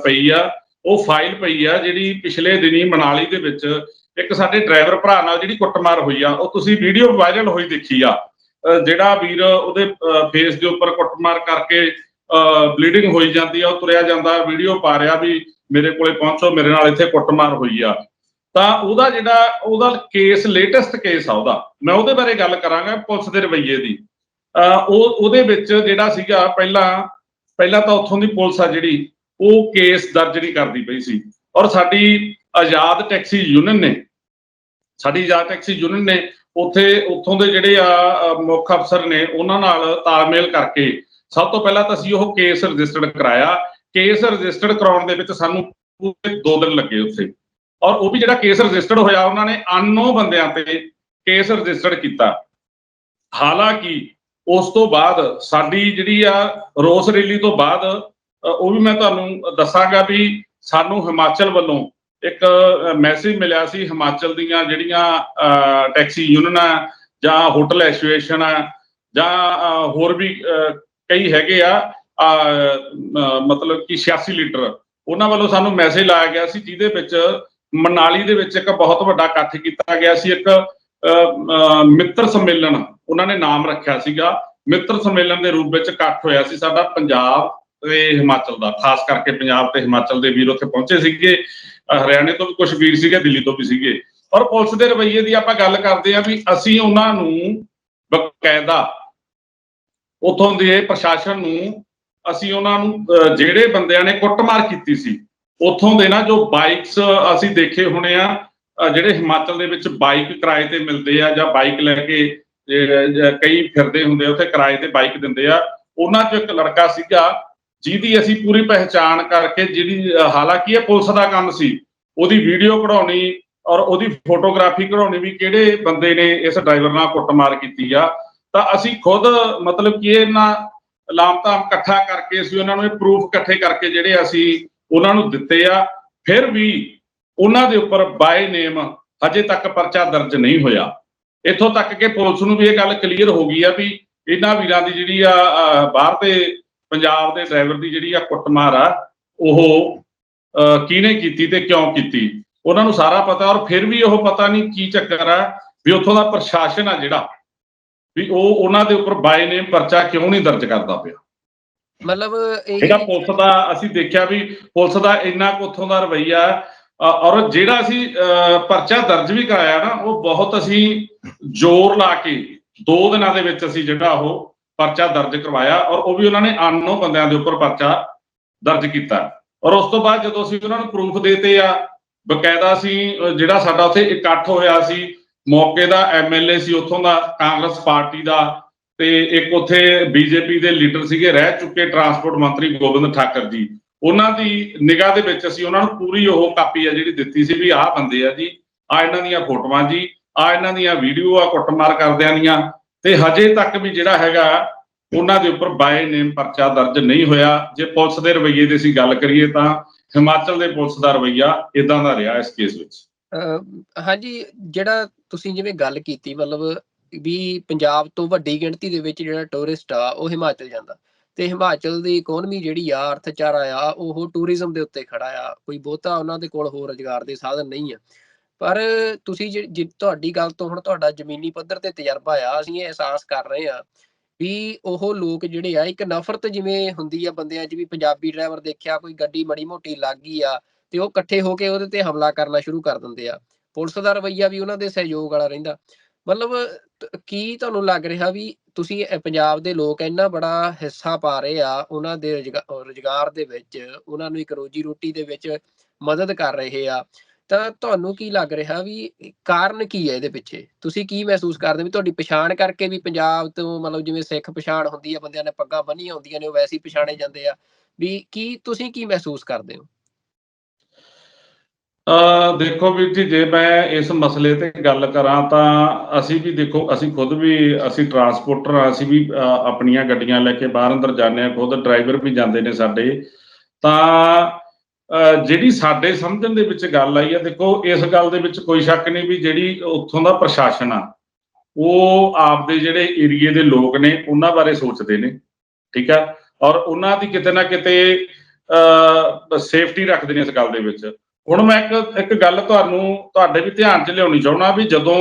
ਪਈ ਆ, ਉਹ ਫਾਈਲ ਪਈ ਆ ਜਿਹੜੀ ਪਿਛਲੇ ਦਿਨੀ ਮਨਾਲੀ ਦੇ ਵਿੱਚ ਇੱਕ ਸਾਡੇ ਡਰਾਈਵਰ ਭਰਾ ਨਾਲ ਜਿਹੜੀ ਕੁੱਟਮਾਰ ਹੋਈ ਆ। ਉਹ ਤੁਸੀਂ ਵੀਡੀਓ ਵਾਇਰਲ ਹੋਈ ਦੇਖੀ ਆ, ਜਿਹੜਾ ਵੀਰ ਉਹਦੇ ਫੇਸ ਦੇ ਉੱਪਰ ਕੁੱਟਮਾਰ ਕਰਕੇ ਬਲੀਡਿੰਗ ਹੋਈ ਜਾਂਦੀ ਆ, ਉਹ ਤੁਰਿਆ ਜਾਂਦਾ, ਵੀਡੀਓ ਪਾ ਰਿਹਾ ਵੀ ਮੇਰੇ ਕੋਲੇ ਪਹੁੰਚੋ, ਮੇਰੇ ਨਾਲ ਇੱਥੇ ਕੁੱਟਮਾਰ ਹੋਈ ਆ। ਤਾਂ ਉਹਦਾ ਕੇਸ, ਲੇਟੈਸਟ ਕੇਸ ਆ ਉਹਦਾ, ਮੈਂ ਉਹਦੇ ਬਾਰੇ ਗੱਲ ਕਰਾਂਗਾ, ਪੁਲਿਸ ਦੇ ਰਵੱਈਏ ਦੀ। ਉਹਦੇ ਵਿੱਚ ਜਿਹੜਾ ਸੀਗਾ, ਪਹਿਲਾਂ ਤਾਂ ਉੱਥੋਂ ਦੀ ਪੁਲਿਸ ਆ ਜਿਹੜੀ ਉਹ ਕੇਸ ਦਰਜ ਨਹੀਂ ਕਰਦੀ ਪਈ ਸੀ ਔਰ ਸਾਡੀ ਆਜ਼ਾਦ ਟੈਕਸੀ ਯੂਨੀਅਨ ਨੇ ਉੱਥੋਂ ਦੇ ਜਿਹੜੇ ਆ ਮੁੱਖ ਅਫਸਰ ਨੇ ਉਹਨਾਂ ਨਾਲ ਤਾਲਮੇਲ ਕਰਕੇ ਸਭ ਤੋਂ ਪਹਿਲਾਂ ਤਾਂ ਅਸੀਂ ਉਹ ਕੇਸ ਰਜਿਸਟਰਡ ਕਰਾਇਆ। ਕੇਸ ਰਜਿਸਟਰਡ ਕਰਾਉਣ ਦੇ ਵਿੱਚ ਸਾਨੂੰ ਪੂਰੇ 2 ਦਿਨ ਲੱਗੇ ਉੱਥੇ, ਔਰ ਉਹ ਵੀ ਜਿਹੜਾ ਕੇਸ ਰਜਿਸਟਰਡ ਹੋਇਆ ਉਹਨਾਂ ਨੇ ਅਨਨੋਨ ਬੰਦਿਆਂ ਤੇ ਕੇਸ ਰਜਿਸਟਰਡ ਕੀਤਾ। ਹਾਲਾਂਕਿ ਉਸ ਤੋਂ ਬਾਅਦ ਸਾਡੀ ਜਿਹੜੀ ਆ ਰੋਸ ਰੈਲੀ ਤੋਂ ਬਾਅਦ, ਉਹ ਵੀ ਮੈਂ ਤੁਹਾਨੂੰ ਦੱਸਾਂਗਾ ਵੀ ਸਾਨੂੰ ਹਿਮਾਚਲ ਵੱਲੋਂ ਇੱਕ ਮੈਸੇਜ ਮਿਲਿਆ ਸੀ ਹਿਮਾਚਲ ਦੀਆਂ ਜਿਹੜੀਆਂ ਟੈਕਸੀ ਯੂਨੀਅਨਾਂ ਜਾਂ ਹੋਟਲ ਐਸੋਸੀਏਸ਼ਨ ਆ ਜਾਂ ਹੋਰ ਵੀ ਕਈ ਹੈਗੇ ਆ ਮਤਲਬ ਕਿ 86 ਲੀਟਰ ਉਹਨਾਂ ਵੱਲੋਂ ਸਾਨੂੰ ਮੈਸੇਜ ਲਾਇਆ ਗਿਆ ਸੀ, ਜਿਹਦੇ ਵਿੱਚ ਮਨਾਲੀ ਦੇ ਵਿੱਚ ਇੱਕ ਬਹੁਤ ਵੱਡਾ ਇਕੱਠ ਕੀਤਾ ਗਿਆ ਸੀ। ਇੱਕ ਮਿੱਤਰ ਸੰਮੇਲਨ ਉਹਨਾਂ ਨੇ ਨਾਮ ਰੱਖਿਆ ਸੀਗਾ, ਮਿੱਤਰ ਸੰਮੇਲਨ ਦੇ ਰੂਪ ਵਿੱਚ ਇਕੱਠ ਹੋਇਆ ਸੀ ਸਾਡਾ ਪੰਜਾਬ ਤੇ ਹਿਮਾਚਲ ਦਾ, ਖਾਸ ਕਰਕੇ ਪੰਜਾਬ ਤੇ ਹਿਮਾਚਲ ਦੇ ਵੀਰ ਉੱਥੇ ਪਹੁੰਚੇ ਸੀਗੇ, ਹਰਿਆਣੇ ਤੋਂ ਵੀ ਕੁਝ ਵੀਰ ਸੀਗੇ, ਦਿੱਲੀ ਤੋਂ ਵੀ ਸੀਗੇ। ਔਰ ਪੁਲਿਸ ਦੇ ਰਵੱਈਏ ਦੀ ਆਪਾਂ ਗੱਲ ਕਰਦੇ ਹਾਂ ਵੀ ਅਸੀਂ ਉਹਨਾਂ ਨੂੰ ਬਕਾਇਦਾ ਉੱਥੋਂ ਦੇ ਪ੍ਰਸ਼ਾਸਨ ਨੂੰ ਅਸੀਂ ਉਹਨਾਂ ਨੂੰ ਜਿਹੜੇ ਬੰਦਿਆਂ ਨੇ ਕੁੱਟਮਾਰ ਕੀਤੀ ਸੀ ਉੱਥੋਂ ਦੇ ਨਾ ਜੋ ਬਾਈਕਸ ਅਸੀਂ ਦੇਖੇ ਹੋਣੇ ਆ, ਜਿਹੜੇ ਹਿਮਾਚਲ ਦੇ ਵਿੱਚ ਬਾਈਕ ਕਿਰਾਏ ਤੇ ਮਿਲਦੇ ਆ ਜਾਂ ਬਾਈਕ ਲੈ ਕੇ ਕਈ ਫਿਰਦੇ ਹੁੰਦੇ ਉੱਥੇ ਕਿਰਾਏ ਤੇ ਬਾਈਕ ਦਿੰਦੇ ਆ, ਉਹਨਾਂ 'ਚ ਇੱਕ ਲੜਕਾ ਸੀਗਾ ਜਿਹਦੀ ਅਸੀਂ ਪੂਰੀ ਪਹਿਚਾਣ ਕਰਕੇ, ਜਿਹੜੀ ਹਾਲਾਂਕਿ ਇਹ ਪੁਲਿਸ ਦਾ ਕੰਮ ਸੀ, ਉਹਦੀ ਵੀਡੀਓ ਕਢਾਉਣੀ ਔਰ ਉਹਦੀ ਫੋਟੋਗ੍ਰਾਫੀ ਕਢਾਉਣੀ ਵੀ ਕਿਹੜੇ ਬੰਦੇ ਨੇ ਇਸ ਡਰਾਈਵਰ ਨਾਲ ਕੁੱਟਮਾਰ ਕੀਤੀ ਆ। ਤਾਂ ਅਸੀਂ ਖੁਦ ਮਤਲਬ ਕਿ ਇਹਨਾਂ ਲਾਮਤਾਮ ਇਕੱਠਾ ਕਰਕੇ ਅਸੀਂ ਉਹਨਾਂ ਨੂੰ ਇਹ ਪ੍ਰੂਫ ਇਕੱਠੇ ਕਰਕੇ ਜਿਹੜੇ ਅਸੀਂ ਉਹਨਾਂ ਨੂੰ ਦਿੱਤੇ ਆ। ਫਿਰ ਵੀ ਉਹਨਾਂ ਦੇ ਉੱਪਰ ਬਾਏ ਨੇਮ ਹਜੇ ਤੱਕ ਪਰਚਾ ਦਰਜ ਨਹੀਂ ਹੋਇਆ। ਇੱਥੋਂ ਤੱਕ ਕਿ ਪੁਲਿਸ ਨੂੰ ਵੀ ਇਹ ਗੱਲ ਕਲੀਅਰ ਹੋ ਗਈ ਆ ਵੀ ਇਹਨਾਂ ਵੀਰਾਂ ਦੀ ਜਿਹੜੀ ਆ ਬਾਹਰ ਦੇ ਪੰਜਾਬ ਦੇ ਡਰਾਈਵਰ ਦੀ ਜਿਹੜੀ ਆ ਕੁੱਟਮਾਰ ਆ ਉਹ ਕਿਹਨੇ ਕੀਤੀ ਤੇ ਕਿਉਂ ਕੀਤੀ, ਉਹਨਾਂ ਨੂੰ ਸਾਰਾ ਪਤਾ। ਔਰ ਫਿਰ ਵੀ ਉਹ ਪਤਾ ਨਹੀਂ ਕੀ ਚੱਕਰ ਆ ਵੀ ਉੱਥੋਂ ਦਾ ਪ੍ਰਸ਼ਾਸਨ ਆ ਜਿਹੜਾ ਵੀ ਉਹ ਉਹਨਾਂ ਦੇ ਉੱਪਰ ਬਾਏ ਨੇਮ ਪਰਚਾ ਕਿਉਂ ਨਹੀਂ ਦਰਜ ਕਰਦਾ ਪਿਆ। ਮਤਲਬ ਇਹਦਾ ਪੁਲਿਸ ਦਾ ਅਸੀਂ ਦੇਖਿਆ ਵੀ ਪੁਲਿਸ ਦਾ ਇੰਨਾ ਕੁ ਉੱਥੋਂ ਦਾ ਰਵੱਈਆ, ਔਰ ਜਿਹੜਾ ਅਸੀਂ ਪਰਚਾ ਦਰਜ ਵੀ ਕਰਾਇਆ ਨਾ ਉਹ ਬਹੁਤ ਅਸੀਂ ਜ਼ੋਰ ਲਾ ਕੇ 2 ਦਿਨਾਂ ਦੇ ਵਿੱਚ ਅਸੀਂ ਜਿਹੜਾ ਉਹ ਪਰਚਾ ਦਰਜ ਕਰਵਾਇਆ, ਔਰ ਉਹ ਵੀ ਉਹਨਾਂ ਨੇ ਅਨਨੋਨ ਬੰਦਿਆਂ ਦੇ ਉੱਪਰ ਪਰਚਾ ਦਰਜ ਕੀਤਾ। ਔਰ ਉਸ ਤੋਂ ਬਾਅਦ ਜਦੋਂ ਅਸੀਂ ਉਹਨਾਂ ਨੂੰ ਪ੍ਰੂਫ ਦੇਤੇ ਆ ਬਕਾਇਦਾ, ਅਸੀਂ ਜਿਹੜਾ ਸਾਡਾ ਉੱਥੇ ਇਕੱਠ ਹੋਇਆ ਸੀ, ਮੌਕੇ ਦਾ MLA ਸੀ ਉੱਥੋਂ ਦਾ ਕਾਂਗਰਸ ਪਾਰਟੀ ਦਾ, ਤੇ ਇੱਕ ਉੱਥੇ BJP ਦੇ ਲੀਡਰ ਸੀਗੇ ਰਹਿ ਚੁੱਕੇ ਟਰਾਂਸਪੋਰਟ ਮੰਤਰੀ ਗੋਬਿੰਦ ਠਾਕਰ ਜੀ, ਉਹਨਾਂ ਦੀ ਨਿਗਾਹ ਦੇ ਵਿੱਚ ਅਸੀਂ ਉਹਨਾਂ ਨੂੰ ਪੂਰੀ ਉਹ ਕਾਪੀ ਆ ਜਿਹੜੀ ਦਿੱਤੀ ਸੀ ਵੀ ਆਹ ਬੰਦੇ ਆ ਜੀ, ਆ ਇਹਨਾਂ ਦੀਆਂ ਫੋਟੋਆਂ ਜੀ, ਆ ਇਹਨਾਂ ਦੀਆਂ ਵੀਡੀਓ ਆ ਕੁੱਟਮਾਰ ਕਰਦਿਆਂ ਦੀਆਂ, ਤੇ ਹਜੇ ਤੱਕ ਵੀ ਜਿਹੜਾ ਹੈਗਾ ਉਹਨਾਂ ਦੇ ਉੱਪਰ ਬਾਏ ਨੇਮ ਪਰਚਾ ਦਰਜ ਨਹੀਂ ਹੋਇਆ। ਜੇ ਪੁਲਿਸ ਦੇ ਰਵੱਈਏ ਦੀ ਅਸੀਂ ਗੱਲ ਕਰੀਏ ਤਾਂ ਹਿਮਾਚਲ ਦੇ ਪੁਲਿਸ ਦਾ ਰਵੱਈਆ ਇਦਾਂ ਦਾ ਰਿਹਾ ਇਸ ਕੇਸ ਵਿੱਚ। ਹਾਂਜੀ, ਜਿਹੜਾ ਤੁਸੀਂ ਜਿਵੇਂ ਗੱਲ ਕੀਤੀ ਮਤਲਬ ਵੀ ਪੰਜਾਬ ਤੋਂ ਵੱਡੀ ਗਿਣਤੀ ਦੇ ਵਿੱਚ ਜਿਹੜਾ ਟੂਰਿਸਟ ਆ ਉਹ ਹਿਮਾਚਲ ਜਾਂਦਾ, ਤੇ ਹਿਮਾਚਲ ਦੀ ਇਕੋਨਮੀ ਜਿਹੜੀ ਆ, ਅਰਥਚਾਰਾ ਆ, ਉਹ ਟੂਰਿਜ਼ਮ ਦੇ ਉੱਤੇ ਖੜਾ ਆ, ਕੋਈ ਬਹੁਤਾ ਉਹਨਾਂ ਦੇ ਕੋਲ ਹੋਰ ਰੁਜ਼ਗਾਰ ਦੇ ਸਾਧਨ ਨਹੀਂ ਆ। ਪਰ ਤੁਸੀਂ ਤੁਹਾਡੀ ਗੱਲ ਤੋਂ ਹੁਣ ਤੁਹਾਡਾ ਜ਼ਮੀਨੀ ਪੱਧਰ ਤੇ ਤਜਰਬਾ ਆ, ਅਸੀਂ ਇਹ ਅਹਿਸਾਸ ਕਰ ਰਹੇ ਆ ਵੀ ਉਹ ਲੋਕ ਜਿਹੜੇ ਆ ਇੱਕ ਨਫ਼ਰਤ ਜਿਵੇਂ ਹੁੰਦੀ ਆ ਬੰਦਿਆਂ 'ਚ, ਵੀ ਪੰਜਾਬੀ ਡਰਾਈਵਰ ਦੇਖਿਆ ਕੋਈ ਗੱਡੀ ਮਾੜੀ ਮੋਟੀ ਲੱਗ ਗਈ ਆ ਤੇ ਉਹ ਇਕੱਠੇ ਹੋ ਕੇ ਉਹਦੇ ਤੇ ਹਮਲਾ ਕਰਨਾ ਸ਼ੁਰੂ ਕਰ ਦਿੰਦੇ ਆ। ਪੁਲਿਸ ਦਾ ਰਵੱਈਆ ਵੀ ਉਹਨਾਂ ਦੇ ਸਹਿਯੋਗ ਵਾਲਾ ਰਹਿੰਦਾ। ਮਤਲਬ ਕੀ ਤੁਹਾਨੂੰ ਲੱਗ ਰਿਹਾ ਵੀ ਤੁਸੀਂ ਪੰਜਾਬ ਦੇ ਲੋਕ ਇੰਨਾ ਬੜਾ ਹਿੱਸਾ ਪਾ ਰਹੇ ਆ ਉਹਨਾਂ ਦੇ ਰੁਜ਼ਗਾਰ ਦੇ ਵਿੱਚ, ਉਹਨਾਂ ਨੂੰ ਇੱਕ ਰੋਜੀ ਰੋਟੀ ਦੇ ਵਿੱਚ ਮਦਦ ਕਰ ਰਹੇ ਆ, ਤਾਂ ਤੁਹਾਨੂੰ ਕੀ ਲੱਗ ਰਿਹਾ ਵੀ ਕਾਰਨ ਕੀ ਹੈ ਇਹਦੇ ਪਿੱਛੇ? ਤੁਸੀਂ ਕੀ ਮਹਿਸੂਸ ਕਰਦੇ ਵੀ ਤੁਹਾਡੀ ਪਛਾਣ ਕਰਕੇ ਵੀ ਪੰਜਾਬ ਤੋਂ, ਮਤਲਬ ਜਿਵੇਂ ਸਿੱਖ ਪਛਾਣ ਹੁੰਦੀ ਆ, ਬੰਦਿਆਂ ਨੇ ਪੱਗਾਂ ਬੰਨੀਆਂ ਹੁੰਦੀਆਂ ਨੇ ਉਹ ਵੈਸੇ ਹੀ ਪਛਾਣੇ ਜਾਂਦੇ ਆ, ਵੀ ਕੀ ਤੁਸੀਂ ਕੀ ਮਹਿਸੂਸ ਕਰਦੇ ਹੋ? ਦੇਖੋ ਵੀਰ ਜੀ, ਜੇ ਮੈਂ ਇਸ ਮਸਲੇ ਤੇ ਗੱਲ ਕਰਾਂ ਤਾਂ ਅਸੀਂ ਵੀ ਦੇਖੋ, ਅਸੀਂ ਖੁਦ ਵੀ ਅਸੀਂ ਟਰਾਂਸਪੋਰਟਰ ਆ, ਅਸੀਂ ਵੀ ਆਪਣੀਆਂ ਗੱਡੀਆਂ ਲੈ ਕੇ ਬਾਹਰ ਅੰਦਰ ਜਾਂਦੇ ਹਾਂ, ਖੁਦ ਡਰਾਈਵਰ ਵੀ ਜਾਂਦੇ ਨੇ ਸਾਡੇ। ਤਾਂ ਜਿਹੜੀ ਸਾਡੇ ਸਮਝਣ ਦੇ ਵਿੱਚ ਗੱਲ ਆਈ ਆ, ਦੇਖੋ ਇਸ ਗੱਲ ਦੇ ਵਿੱਚ ਕੋਈ ਸ਼ੱਕ ਨਹੀਂ ਵੀ ਜਿਹੜੀ ਉੱਥੋਂ ਦਾ ਪ੍ਰਸ਼ਾਸਨ ਆ ਉਹ ਆਪਦੇ ਜਿਹੜੇ ਏਰੀਏ ਦੇ ਲੋਕ ਨੇ ਉਹਨਾਂ ਬਾਰੇ ਸੋਚਦੇ ਨੇ, ਠੀਕ ਆ, ਔਰ ਉਹਨਾਂ ਦੀ ਕਿਤੇ ਨਾ ਕਿਤੇ ਸੇਫਟੀ ਰੱਖਦੇ ਨੇ ਇਸ ਗੱਲ ਦੇ ਵਿੱਚ। ਹੁਣ ਮੈਂ ਇੱਕ ਗੱਲ ਤੁਹਾਡੇ ਵੀ ਧਿਆਨ 'ਚ ਲਿਆਉਣੀ ਚਾਹੁੰਦਾ ਵੀ ਜਦੋਂ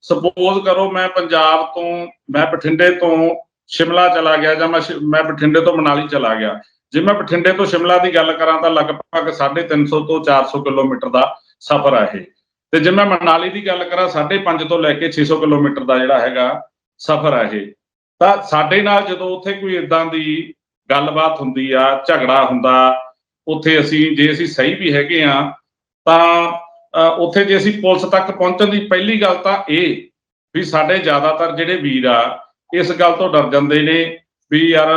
ਸਪੋਜ਼ ਕਰੋ ਮੈਂ ਪੰਜਾਬ ਤੋਂ, ਮੈਂ ਬਠਿੰਡੇ ਤੋਂ ਸ਼ਿਮਲਾ ਚਲਾ ਗਿਆ ਜਾਂ ਮੈਂ ਬਠਿੰਡੇ ਤੋਂ ਮਨਾਲੀ ਚਲਾ ਗਿਆ। ਜੇ ਮੈਂ ਬਠਿੰਡੇ ਤੋਂ ਸ਼ਿਮਲਾ ਦੀ ਗੱਲ ਕਰਾਂ ਤਾਂ ਲਗਭਗ 350 ਤੋਂ 400 ਕਿਲੋਮੀਟਰ ਦਾ ਸਫ਼ਰ ਆ ਇਹ, ਤੇ ਜੇ ਮੈਂ ਮਨਾਲੀ ਦੀ ਗੱਲ ਕਰਾਂ 550 ਤੋਂ ਲੈ ਕੇ 600 ਕਿਲੋਮੀਟਰ ਦਾ ਜਿਹੜਾ ਹੈਗਾ ਸਫ਼ਰ ਆ ਇਹ। ਤਾਂ ਸਾਡੇ ਨਾਲ ਜਦੋਂ ਉੱਥੇ ਕੋਈ ਇਦਾਂ ਦੀ ਗੱਲਬਾਤ ਹੁੰਦੀ ਆ, ਝਗੜਾ ਹੁੰਦਾ, ਉੱਥੇ ਜੇ ਅਸੀਂ ਸਹੀ ਵੀ ਹੈਗੇ ਆ ਤਾਂ ਉੱਥੇ ਜੇ ਅਸੀਂ ਪੁਲਿਸ ਤੱਕ ਪਹੁੰਚਣ ਦੀ ਪਹਿਲੀ ਗੱਲ ਤਾਂ ਇਹ ਵੀ ਸਾਡੇ ਜ਼ਿਆਦਾਤਰ ਜਿਹੜੇ ਵੀਰ ਆ ਇਸ ਗੱਲ ਤੋਂ ਡਰ ਜਾਂਦੇ ਨੇ ਵੀ ਯਾਰ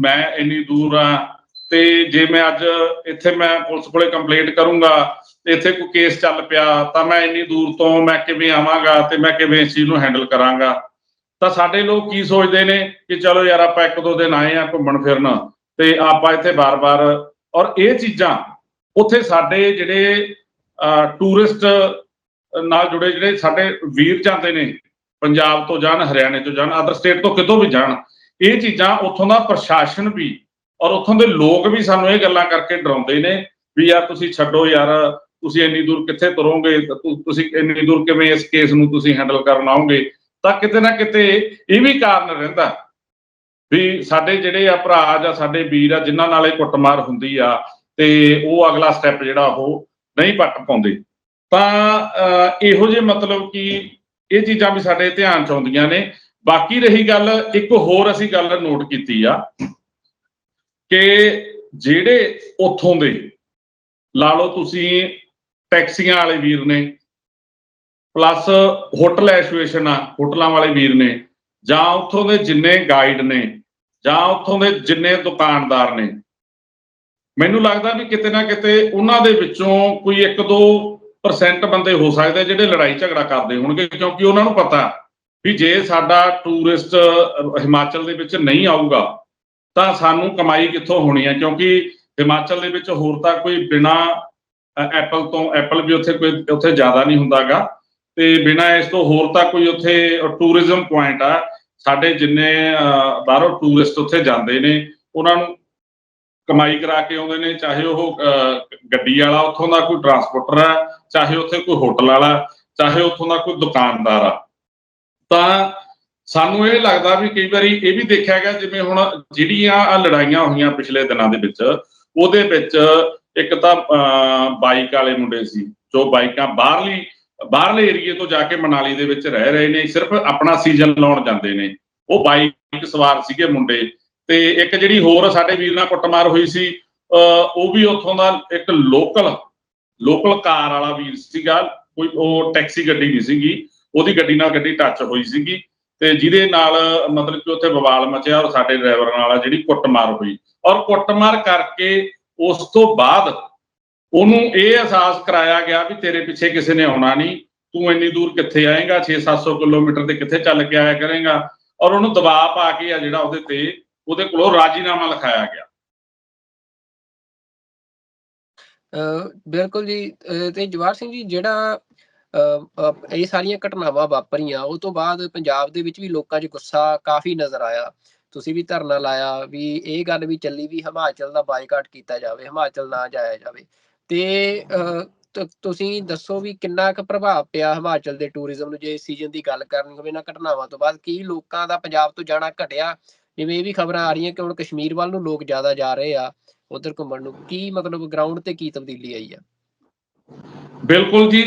ਮੈਂ ਇੰਨੀ ਦੂਰ ਆ, ਤੇ ਜੇ ਮੈਂ ਅੱਜ ਇੱਥੇ ਮੈਂ ਪੁਲਿਸ ਕੋਲੇ ਕੰਪਲੇਂਟ ਕਰੂੰਗਾ, ਇੱਥੇ ਕੋਈ ਕੇਸ ਚੱਲ ਪਿਆ ਤਾਂ ਮੈਂ ਇੰਨੀ ਦੂਰ ਤੋਂ ਮੈਂ ਕਿਵੇਂ ਆਵਾਂਗਾ ਤੇ ਮੈਂ ਕਿਵੇਂ ਇਸ ਚੀਜ਼ ਨੂੰ ਹੈਂਡਲ ਕਰਾਂਗਾ। ਤਾਂ ਸਾਡੇ ਲੋਕ ਕੀ ਸੋਚਦੇ ਨੇ ਕਿ ਚਲੋ ਯਾਰ ਆਪਾਂ 1-2 ਦਿਨ ਆਏ ਆ ਘੁੰਮਣ ਫਿਰਨ ਤੇ ਆਪਾਂ ਇੱਥੇ ਬਾਰ-ਬਾਰ, ਔਰ ਇਹ ਚੀਜ਼ਾਂ ਉੱਥੇ ਸਾਡੇ ਜਿਹੜੇ ਟੂਰਿਸਟ ਨਾਲ ਜੁੜੇ ਜਿਹੜੇ ਸਾਡੇ ਵੀਰ ਜਾਂਦੇ ਨੇ, ਪੰਜਾਬ ਤੋਂ ਜਾਣ, ਹਰਿਆਣੇ ਤੋਂ ਜਾਣ, ਅਦਰ ਸਟੇਟ ਤੋਂ ਕਿਤੋਂ ਵੀ ਜਾਣ, ਇਹ ਚੀਜ਼ਾਂ ਉੱਥੋਂ ਦਾ ਪ੍ਰਸ਼ਾਸਨ ਵੀ ਔਰ ਉੱਥੋਂ ਦੇ ਲੋਕ ਵੀ ਸਾਨੂੰ ਇਹ ਗੱਲਾਂ ਕਰਕੇ ਡਰਾਉਂਦੇ ਨੇ ਵੀ ਯਾਰ ਤੁਸੀਂ ਛੱਡੋ ਯਾਰ, ਤੁਸੀਂ ਇੰਨੀ ਦੂਰ ਕਿੱਥੇ ਤੁਰੋਗੇ, ਤੁਸੀਂ ਇੰਨੀ ਦੂਰ ਕਿਵੇਂ ਇਸ ਕੇਸ ਨੂੰ ਤੁਸੀਂ ਹੈਂਡਲ ਕਰਨ ਆਓਗੇ। ਤਾਂ ਕਿਤੇ ਨਾ ਕਿਤੇ ਇਹ ਵੀ ਕਾਰਨ ਰਹਿੰਦਾ ਵੀ ਸਾਡੇ ਜਿਹੜੇ ਆ ਭਰਾ ਜਾਂ ਸਾਡੇ ਵੀਰ ਆ ਜਿਨ੍ਹਾਂ ਨਾਲ ਇਹ ਕੁੱਟਮਾਰ ਹੁੰਦੀ ਆ ਤੇ ਉਹ ਅਗਲਾ ਸਟੈਪ ਜਿਹੜਾ ਉਹ ਨਹੀਂ ਪੱਟ ਪਾਉਂਦੇ। ਤਾਂ ਇਹੋ ਜਿਹੇ ਮਤਲਬ ਕਿ ਇਹ ਚੀਜ਼ਾਂ ਵੀ ਸਾਡੇ ਧਿਆਨ ਚ ਆਉਂਦੀਆਂ ਨੇ। ਬਾਕੀ ਰਹੀ ਗੱਲ, ਇੱਕ ਹੋਰ ਅਸੀਂ ਗੱਲ ਨੋਟ ਕੀਤੀ ਆ ਕਿ ਜਿਹੜੇ ਉੱਥੋਂ ਦੇ ਲਾ ਲਓ ਤੁਸੀਂ ਟੈਕਸੀਆਂ ਵਾਲੇ ਵੀਰ ਨੇ, ਪਲੱਸ ਹੋਟਲ ਐਸੋਸੀਏਸ਼ਨ ਆ, ਹੋਟਲਾਂ ਵਾਲੇ ਵੀਰ ਨੇ, ਜਾਂ ਉੱਥੋਂ ਦੇ ਜਿੰਨੇ ਗਾਈਡ ਨੇ, ਜਾਂ ਉੱਥੋਂ ਦੇ ਜਿੰਨੇ ਦੁਕਾਨਦਾਰ ਨੇ, ਮੈਨੂੰ ਲੱਗਦਾ ਵੀ ਕਿਤੇ ਨਾ ਕਿਤੇ ਉਹਨਾਂ ਦੇ ਵਿੱਚੋਂ ਕੋਈ 1-2% ਬੰਦੇ ਹੋ ਸਕਦੇ ਜਿਹੜੇ ਲੜਾਈ ਝਗੜਾ ਕਰਦੇ ਹੋਣਗੇ, ਕਿਉਂਕਿ ਉਹਨਾਂ ਨੂੰ ਪਤਾ ਵੀ ਜੇ ਸਾਡਾ ਟੂਰਿਸਟ ਹਿਮਾਚਲ ਦੇ ਵਿੱਚ ਨਹੀਂ ਆਊਗਾ ਤਾਂ ਸਾਨੂੰ ਕਮਾਈ ਕਿੱਥੋਂ ਹੋਣੀ ਹੈ। ਕਿਉਂਕਿ ਹਿਮਾਚਲ ਦੇ ਵਿੱਚ ਹੋਰ ਤਾਂ ਕੋਈ ਬਿਨਾਂ ਐਪਲ ਤੋਂ, ਐਪਲ ਵੀ ਉੱਥੇ ਜ਼ਿਆਦਾ ਨਹੀਂ ਹੁੰਦਾਗਾ, ਤੇ ਬਿਨਾਂ ਇਸ ਤੋਂ ਹੋਰ ਤਾਂ ਕੋਈ ਉੱਥੇ ਟੂਰਿਜ਼ਮ ਪੁਆਇੰਟ ਆ। ਸਾਡੇ ਜਿੰਨੇ ਬਾਹਰੋਂ ਟੂਰਿਸਟ ਉੱਥੇ ਜਾਂਦੇ ਨੇ ਉਹਨਾਂ ਨੂੰ ਕਮਾਈ ਕਰਾ ਕੇ ਆਉਂਦੇ ਨੇ, ਚਾਹੇ ਉਹ ਗੱਡੀ ਵਾਲਾ ਉੱਥੋਂ ਦਾ ਕੋਈ ਟਰਾਂਸਪੋਰਟਰ ਆ, ਚਾਹੇ ਉੱਥੇ ਕੋਈ ਹੋਟਲ ਵਾਲਾ, ਚਾਹੇ ਉੱਥੋਂ ਦਾ ਕੋਈ ਦੁਕਾਨਦਾਰ ਆ। ਤਾਂ ਸਾਨੂੰ ਇਹ ਲੱਗਦਾ ਵੀ ਕਈ ਵਾਰੀ ਇਹ ਵੀ ਦੇਖਿਆ ਗਿਆ, ਜਿਵੇਂ ਹੁਣ ਜਿਹੜੀਆਂ ਲੜਾਈਆਂ ਹੋਈਆਂ ਪਿਛਲੇ ਦਿਨਾਂ ਦੇ ਵਿੱਚ, ਉਹਦੇ ਵਿੱਚ ਇੱਕ ਤਾਂ ਬਾਈਕ ਵਾਲੇ ਮੁੰਡੇ ਸੀ ਜੋ ਬਾਈਕਾਂ ਬਾਹਰਲੇ ਏਰੀਏ ਤੋਂ ਜਾ ਕੇ ਮਨਾਲੀ ਦੇ ਵਿੱਚ ਰਹਿ ਰਹੇ ਨੇ, ਸਿਰਫ ਆਪਣਾ ਸੀਜ਼ਨ ਲਾਉਣ ਜਾਂਦੇ ਨੇ, ਉਹ ਬਾਈਕ ਸਵਾਰ ਸੀਗੇ ਮੁੰਡੇ। ਤੇ ਇੱਕ ਜਿਹੜੀ ਹੋਰ ਸਾਡੇ ਵੀਰ ਨਾਲ ਕੁੱਟਮਾਰ ਹੋਈ ਸੀ, ਉਹ ਵੀ ਉੱਥੋਂ ਦਾ ਇੱਕ ਲੋਕਲ ਕਾਰ ਵਾਲਾ ਵੀਰ ਸੀਗਾ, ਕੋਈ ਉਹ ਟੈਕਸੀ ਗੱਡੀ ਨਹੀਂ ਸੀਗੀ, ਉਹਦੀ ਗੱਡੀ ਨਾਲ ਗੱਡੀ ਟੱਚ ਹੋਈ ਸੀਗੀ ਤੇ ਜਿਹਦੇ ਨਾਲ ਮਤਲਬ ਕਿ ਉੱਥੇ ਬਵਾਲ ਮਚਿਆ ਔਰ ਸਾਡੇ ਡਰਾਈਵਰ ਨਾਲ ਜਿਹੜੀ ਕੁੱਟਮਾਰ ਹੋਈ। ਔਰ ਕੁੱਟਮਾਰ ਕਰਕੇ ਉਸ ਤੋਂ ਬਾਅਦ ਉਹਨੂੰ ਇਹ ਅਹਿਸਾਸ ਕਰਾਇਆ ਗਿਆ ਵੀ ਤੇਰੇ ਪਿੱਛੇ ਕਿਸੇ ਨੇ ਆਉਣਾ ਨਹੀਂ, ਤੂੰ ਇੰਨੀ ਦੂਰ ਕਿੱਥੇ ਆਏਗਾ, 600-700 ਕਿਲੋਮੀਟਰ ਤੇ ਕਿੱਥੇ ਚੱਲ ਕੇ ਆਇਆ ਕਰੇਗਾ। ਔਰ ਉਹਨੂੰ ਦਬਾਅ ਪਾ ਕੇ ਆ ਜਿਹੜਾ ਉਹਦੇ ਕੋਲੋਂ ਰਾਜੀਨਾਮਾ ਲਿਖਾਇਆ ਗਿਆ। ਬਿਲਕੁਲ ਜੀ। ਤੇ ਜਵਾਹਰ ਸਿੰਘ ਜੀ, ਜਿਹੜਾ ਇਹ ਸਾਰੀਆਂ ਘਟਨਾਵਾਂ ਵਾਪਰੀਆਂ, ਉਹ ਤੋਂ ਬਾਅਦ ਪੰਜਾਬ ਦੇ ਵਿੱਚ ਵੀ ਲੋਕਾਂ 'ਚ ਗੁੱਸਾ ਕਾਫੀ ਨਜ਼ਰ ਆਇਆ। ਤੁਸੀਂ ਵੀ ਧਰਨਾ ਲਾਇਆ, ਵੀ ਇਹ ਗੱਲ ਵੀ ਚੱਲੀ ਵੀ ਹਿਮਾਚਲ ਦਾ ਬਾਈਕਾਟ ਕੀਤਾ ਜਾਵੇ, ਹਿਮਾਚਲ ਨਾ ਜਾਇਆ ਜਾਵੇ। ਤੇ ਤੁਸੀਂ ਦੱਸੋ ਵੀ ਕਿੰਨਾ ਕੁ ਪ੍ਰਭਾਵ ਪਿਆ ਹਿਮਾਚਲ ਦੇ ਟੂਰਿਜ਼ਮ ਨੂੰ, ਜੇ ਸੀਜ਼ਨ ਦੀ ਗੱਲ ਕਰਨੀ ਹੋਵੇ ਇਹਨਾਂ ਘਟਨਾਵਾਂ ਤੋਂ ਬਾਅਦ? ਕੀ ਲੋਕਾਂ ਦਾ ਪੰਜਾਬ ਤੋਂ ਜਾਣਾ ਘਟਿਆ? ਜਿਵੇਂ ਇਹ ਵੀ ਖਬਰਾਂ ਆ ਰਹੀਆਂ ਕਿ ਹੁਣ ਕਸ਼ਮੀਰ ਵੱਲ ਨੂੰ ਲੋਕ ਜ਼ਿਆਦਾ ਜਾ ਰਹੇ ਆ ਉਧਰ ਘੁੰਮਣ ਨੂੰ। ਕੀ ਮਤਲਬ ਗਰਾਊਂਡ ਤੇ ਕੀ ਤਬਦੀਲੀ ਆਈ ਆ? ਬਿਲਕੁਲ ਜੀ,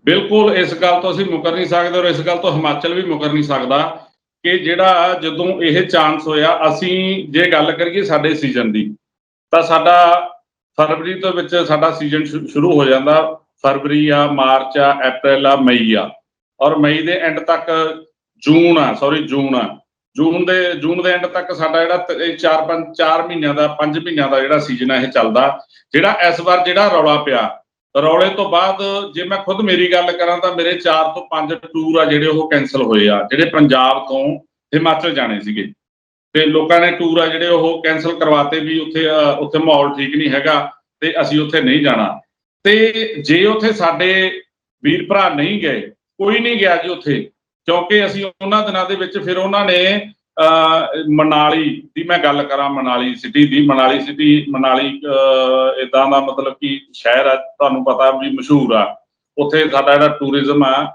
ਬਿਲਕੁਲ ਇਸ ਗੱਲ ਤੋਂ ਅਸੀਂ ਮੁਕਰ ਨਹੀਂ ਸਕਦੇ, ਔਰ ਇਸ ਗੱਲ ਤੋਂ ਹਿਮਾਚਲ ਵੀ ਮੁਕਰ ਨਹੀਂ ਸਕਦਾ ਕਿ ਜਿਹੜਾ ਜਦੋਂ ਇਹ ਚਾਂਸ ਹੋਇਆ, ਅਸੀਂ ਜੇ ਗੱਲ ਕਰੀਏ ਸਾਡੇ ਸੀਜ਼ਨ ਦੀ, ਤਾਂ ਸਾਡਾ ਫਰਵਰੀ ਤੋਂ ਵਿੱਚ ਸਾਡਾ ਸੀਜ਼ਨ ਸ਼ੁਰੂ ਹੋ ਜਾਂਦਾ। ਫਰਵਰੀ ਆ, ਮਾਰਚ ਆ, ਅਪ੍ਰੈਲ ਆ, ਮਈ ਆ, ਔਰ ਮਈ ਦੇ ਐਂਡ ਤੱਕ ਜੂਨ ਦੇ ਐਂਡ ਤੱਕ ਸਾਡਾ ਜਿਹੜਾ 4 ਮਹੀਨਿਆਂ ਦਾ 5 ਮਹੀਨਿਆਂ ਦਾ ਜਿਹੜਾ ਸੀਜ਼ਨ ਹੈ ਇਹ ਚੱਲਦਾ। ਜਿਹੜਾ ਇਸ ਵਾਰ ਜਿਹੜਾ ਰੌਲਾ ਪਿਆ, ਰੌਲੇ ਤੋਂ ਬਾਅਦ ਜੇ ਮੈਂ ਖੁਦ ਮੇਰੀ ਗੱਲ ਕਰਾਂ ਤਾਂ ਮੇਰੇ 4 ਤੋਂ 5 ਟੂਰ ਆ ਜਿਹੜੇ ਉਹ ਕੈਂਸਲ ਹੋਏ ਆ, ਜਿਹੜੇ ਪੰਜਾਬ ਤੋਂ ਹਿਮਾਚਲ ਜਾਣੇ ਸੀਗੇ, ਤੇ ਲੋਕਾਂ ਨੇ ਟੂਰ ਆ ਜਿਹੜੇ ਉਹ ਕੈਂਸਲ ਕਰਵਾਤੇ ਵੀ ਉੱਥੇ ਮਾਹੌਲ ਠੀਕ ਨਹੀਂ ਹੈਗਾ ਤੇ ਅਸੀਂ ਉੱਥੇ ਨਹੀਂ ਜਾਣਾ। ਤੇ ਜੇ ਉੱਥੇ ਸਾਡੇ ਵੀਰ ਭਰਾ ਨਹੀਂ ਗਏ, ਕੋਈ ਨਹੀਂ ਗਿਆ ਜੀ ਉੱਥੇ, ਕਿਉਂਕਿ ਅਸੀਂ ਉਹਨਾਂ ਦਿਨਾਂ ਦੇ ਵਿੱਚ ਫਿਰ ਉਹਨਾਂ ਨੇ ਮਨਾਲੀ ਦੀ ਮੈਂ ਗੱਲ ਕਰਾਂ, ਮਨਾਲੀ ਸਿਟੀ ਏਦਾਂ ਦਾ ਮਤਲਬ ਕਿ ਸ਼ਹਿਰ ਆ, ਤੁਹਾਨੂੰ ਪਤਾ ਵੀ ਮਸ਼ਹੂਰ ਆ। ਉੱਥੇ ਸਾਡਾ ਜਿਹੜਾ ਟੂਰਿਜ਼ਮ ਆ,